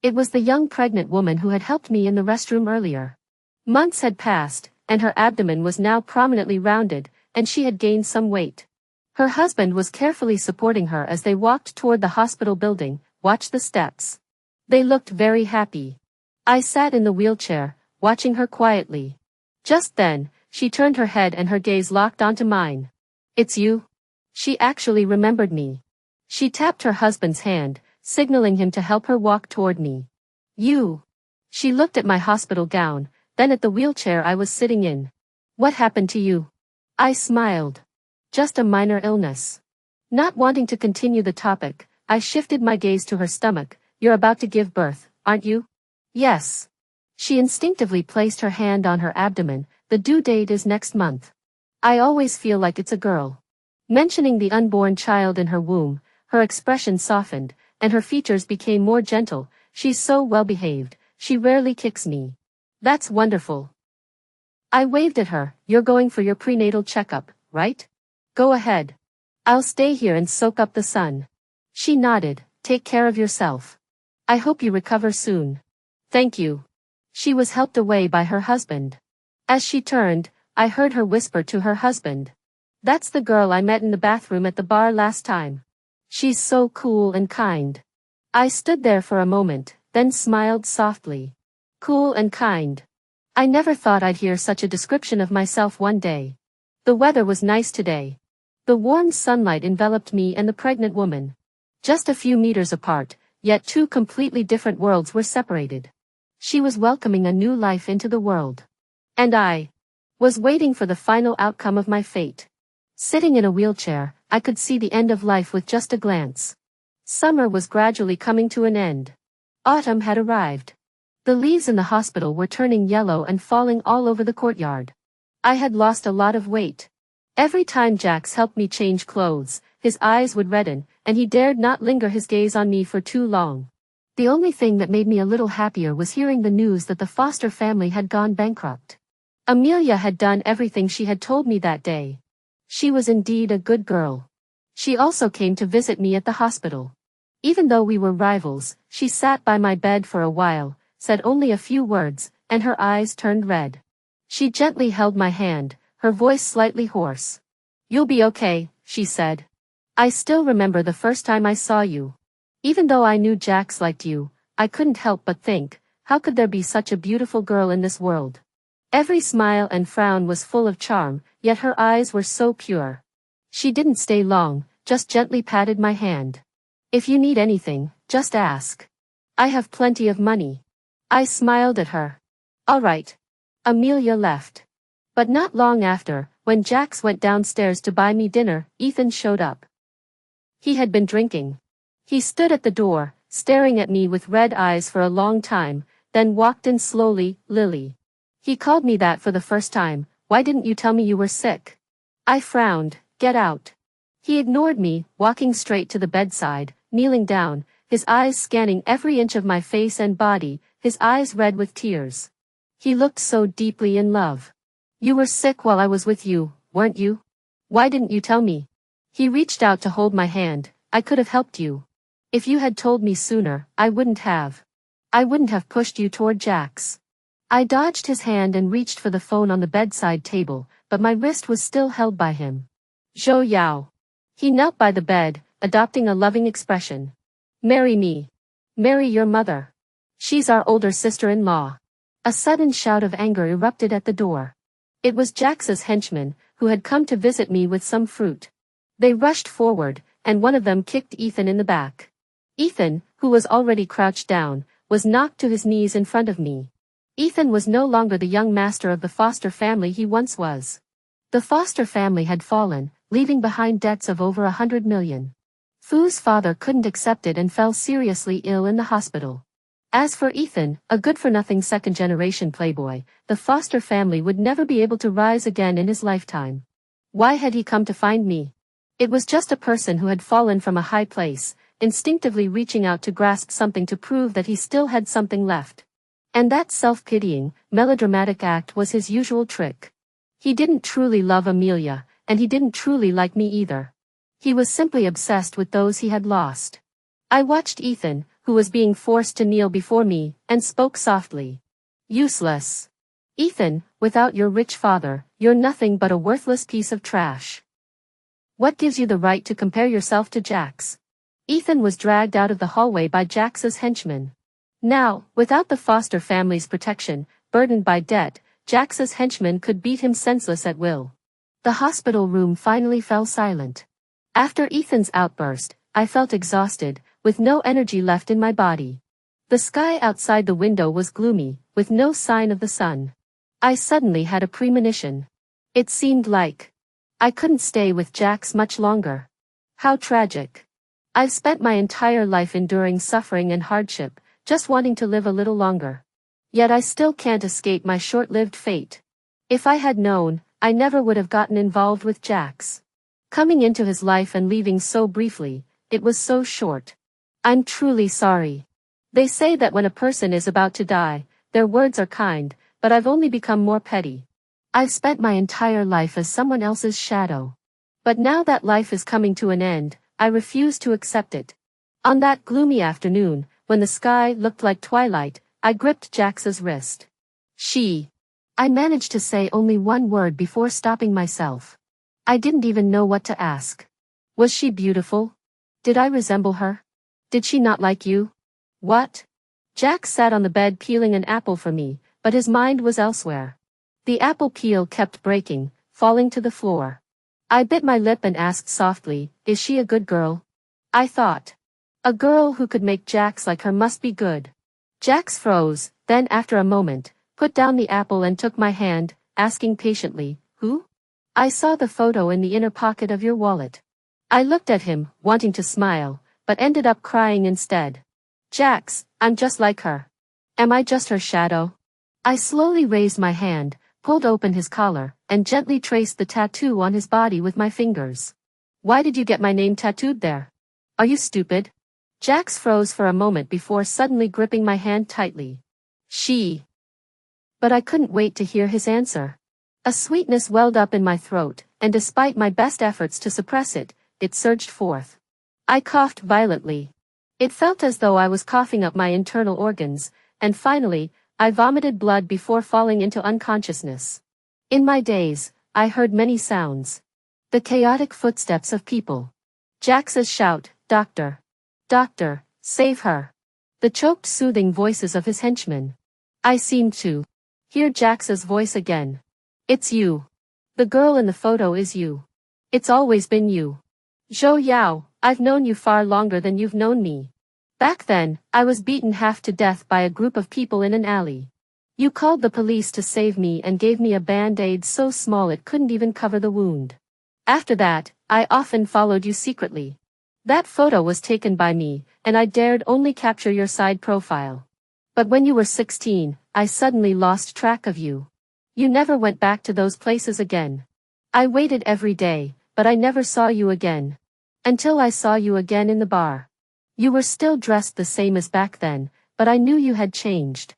It was the young pregnant woman who had helped me in the restroom earlier. Months had passed, and her abdomen was now prominently rounded, and she had gained some weight. Her husband was carefully supporting her as they walked toward the hospital building, watched the steps. They looked very happy. I sat in the wheelchair, watching her quietly. Just then, she turned her head and her gaze locked onto mine. It's you? She actually remembered me. She tapped her husband's hand, signaling him to help her walk toward me. You. She looked at my hospital gown, then at the wheelchair I was sitting in. What happened to you? I smiled. Just a minor illness. Not wanting to continue the topic, I shifted my gaze to her stomach. You're about to give birth, aren't you? Yes. She instinctively placed her hand on her abdomen. The due date is next month. I always feel like it's a girl. Mentioning the unborn child in her womb, her expression softened, and her features became more gentle. She's so well behaved, she rarely kicks me. That's wonderful. I waved at her. You're going for your prenatal checkup, right? Go ahead. I'll stay here and soak up the sun. She nodded. Take care of yourself. I hope you recover soon. Thank you. She was helped away by her husband. As she turned, I heard her whisper to her husband. That's the girl I met in the bathroom at the bar last time. She's so cool and kind. I stood there for a moment, then smiled softly. Cool and kind. I never thought I'd hear such a description of myself one day. The weather was nice today. The warm sunlight enveloped me and the pregnant woman. Just a few meters apart, yet two completely different worlds were separated. She was welcoming a new life into the world. And I was waiting for the final outcome of my fate. Sitting in a wheelchair, I could see the end of life with just a glance. Summer was gradually coming to an end. Autumn had arrived. The leaves in the hospital were turning yellow and falling all over the courtyard. I had lost a lot of weight. Every time Jax helped me change clothes, his eyes would redden, and he dared not linger his gaze on me for too long. The only thing that made me a little happier was hearing the news that the foster family had gone bankrupt. Amelia had done everything she had told me that day. She was indeed a good girl. She also came to visit me at the hospital. Even though we were rivals, she sat by my bed for a while, said only a few words, and her eyes turned red. She gently held my hand, her voice slightly hoarse. "You'll be okay," she said. "I still remember the first time I saw you. Even though I knew Jax liked you, I couldn't help but think, how could there be such a beautiful girl in this world?" Every smile and frown was full of charm, yet her eyes were so pure. She didn't stay long, just gently patted my hand. "If you need anything, just ask. I have plenty of money." I smiled at her. "All right." Amelia left. But not long after, when Jax went downstairs to buy me dinner, Ethan showed up. He had been drinking. He stood at the door, staring at me with red eyes for a long time, then walked in slowly. "Lily." He called me that for the first time. "Why didn't you tell me you were sick?" I frowned. "Get out." He ignored me, walking straight to the bedside, kneeling down, his eyes scanning every inch of my face and body, his eyes red with tears. He looked so deeply in love. "You were sick while I was with you, weren't you? Why didn't you tell me?" He reached out to hold my hand. "I could have helped you. If you had told me sooner, I wouldn't have. I wouldn't have pushed you toward Jax." I dodged his hand and reached for the phone on the bedside table, but my wrist was still held by him. "Zhou Yao." He knelt by the bed, adopting a loving expression. "Marry me. Marry your mother. She's our older sister-in-law." A sudden shout of anger erupted at the door. It was Jax's henchmen, who had come to visit me with some fruit. They rushed forward, and one of them kicked Ethan in the back. Ethan, who was already crouched down, was knocked to his knees in front of me. Ethan was no longer the young master of the foster family he once was. The foster family had fallen, leaving behind debts of over 100 million. Fu's father couldn't accept it and fell seriously ill in the hospital. As for Ethan, a good-for-nothing second-generation playboy, the foster family would never be able to rise again in his lifetime. Why had he come to find me? It was just a person who had fallen from a high place, instinctively reaching out to grasp something to prove that he still had something left. And that self-pitying, melodramatic act was his usual trick. He didn't truly love Amelia, and he didn't truly like me either. He was simply obsessed with those he had lost. I watched Ethan, who was being forced to kneel before me, and spoke softly. "Useless. Ethan, without your rich father, you're nothing but a worthless piece of trash. What gives you the right to compare yourself to Jax?" Ethan was dragged out of the hallway by Jax's henchmen. Now, without the foster family's protection, burdened by debt, Jax's henchmen could beat him senseless at will. The hospital room finally fell silent. After Ethan's outburst, I felt exhausted, with no energy left in my body. The sky outside the window was gloomy, with no sign of the sun. I suddenly had a premonition. It seemed like I couldn't stay with Jax much longer. How tragic. I've spent my entire life enduring suffering and hardship, just wanting to live a little longer. Yet I still can't escape my short-lived fate. If I had known, I never would have gotten involved with Jax. Coming into his life and leaving so briefly, it was so short. I'm truly sorry. They say that when a person is about to die, their words are kind, but I've only become more petty. I've spent my entire life as someone else's shadow. But now that life is coming to an end, I refuse to accept it. On that gloomy afternoon, when the sky looked like twilight, I gripped Jax's wrist. I managed to say only one word before stopping myself. I didn't even know what to ask. Was she beautiful? Did I resemble her? Did she not like you? What? Jax sat on the bed peeling an apple for me, but his mind was elsewhere. The apple peel kept breaking, falling to the floor. I bit my lip and asked softly, "Is she a good girl?" I thought. A girl who could make Jax like her must be good. Jax froze, then after a moment, put down the apple and took my hand, asking patiently, "Who?" "I saw the photo in the inner pocket of your wallet." I looked at him, wanting to smile, but ended up crying instead. "Jax, I'm just like her. Am I just her shadow?" I slowly raised my hand, pulled open his collar, and gently traced the tattoo on his body with my fingers. Why did you get my name tattooed there? Are you stupid? Jax froze for a moment before suddenly gripping my hand tightly. But I couldn't wait to hear his answer. A sweetness welled up in my throat, and despite my best efforts to suppress it, it surged forth. I coughed violently. It felt as though I was coughing up my internal organs, and finally, I vomited blood before falling into unconsciousness. In my daze, I heard many sounds. The chaotic footsteps of people. Jax's shout, "Doctor! Doctor, save her!" The choked soothing voices of his henchmen. I seemed to hear Jax's voice again. "It's you. The girl in the photo is you. It's always been you. Zhou Yao, I've known you far longer than you've known me. Back then, I was beaten half to death by a group of people in an alley. You called the police to save me and gave me a band-aid so small it couldn't even cover the wound. After that, I often followed you secretly. That photo was taken by me, and I dared only capture your side profile. But when you were 16, I suddenly lost track of you. You never went back to those places again. I waited every day, but I never saw you again. Until I saw you again in the bar. You were still dressed the same as back then, but I knew you had changed.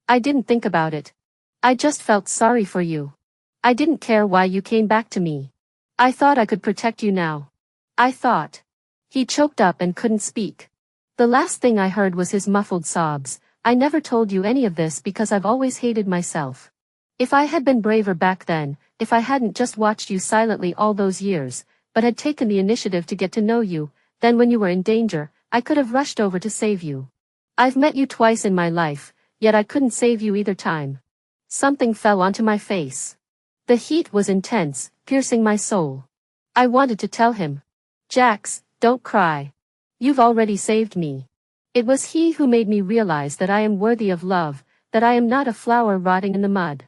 I didn't think about it. I just felt sorry for you. I didn't care why you came back to me. I thought I could protect you now. I thought." He choked up and couldn't speak. The last thing I heard was his muffled sobs. "I never told you any of this because I've always hated myself. If I had been braver back then, if I hadn't just watched you silently all those years, but had taken the initiative to get to know you, then when you were in danger, I could have rushed over to save you. I've met you twice in my life, yet I couldn't save you either time." Something fell onto my face. The heat was intense, piercing my soul. I wanted to tell him, "Jax, don't cry. You've already saved me." It was he who made me realize that I am worthy of love, that I am not a flower rotting in the mud.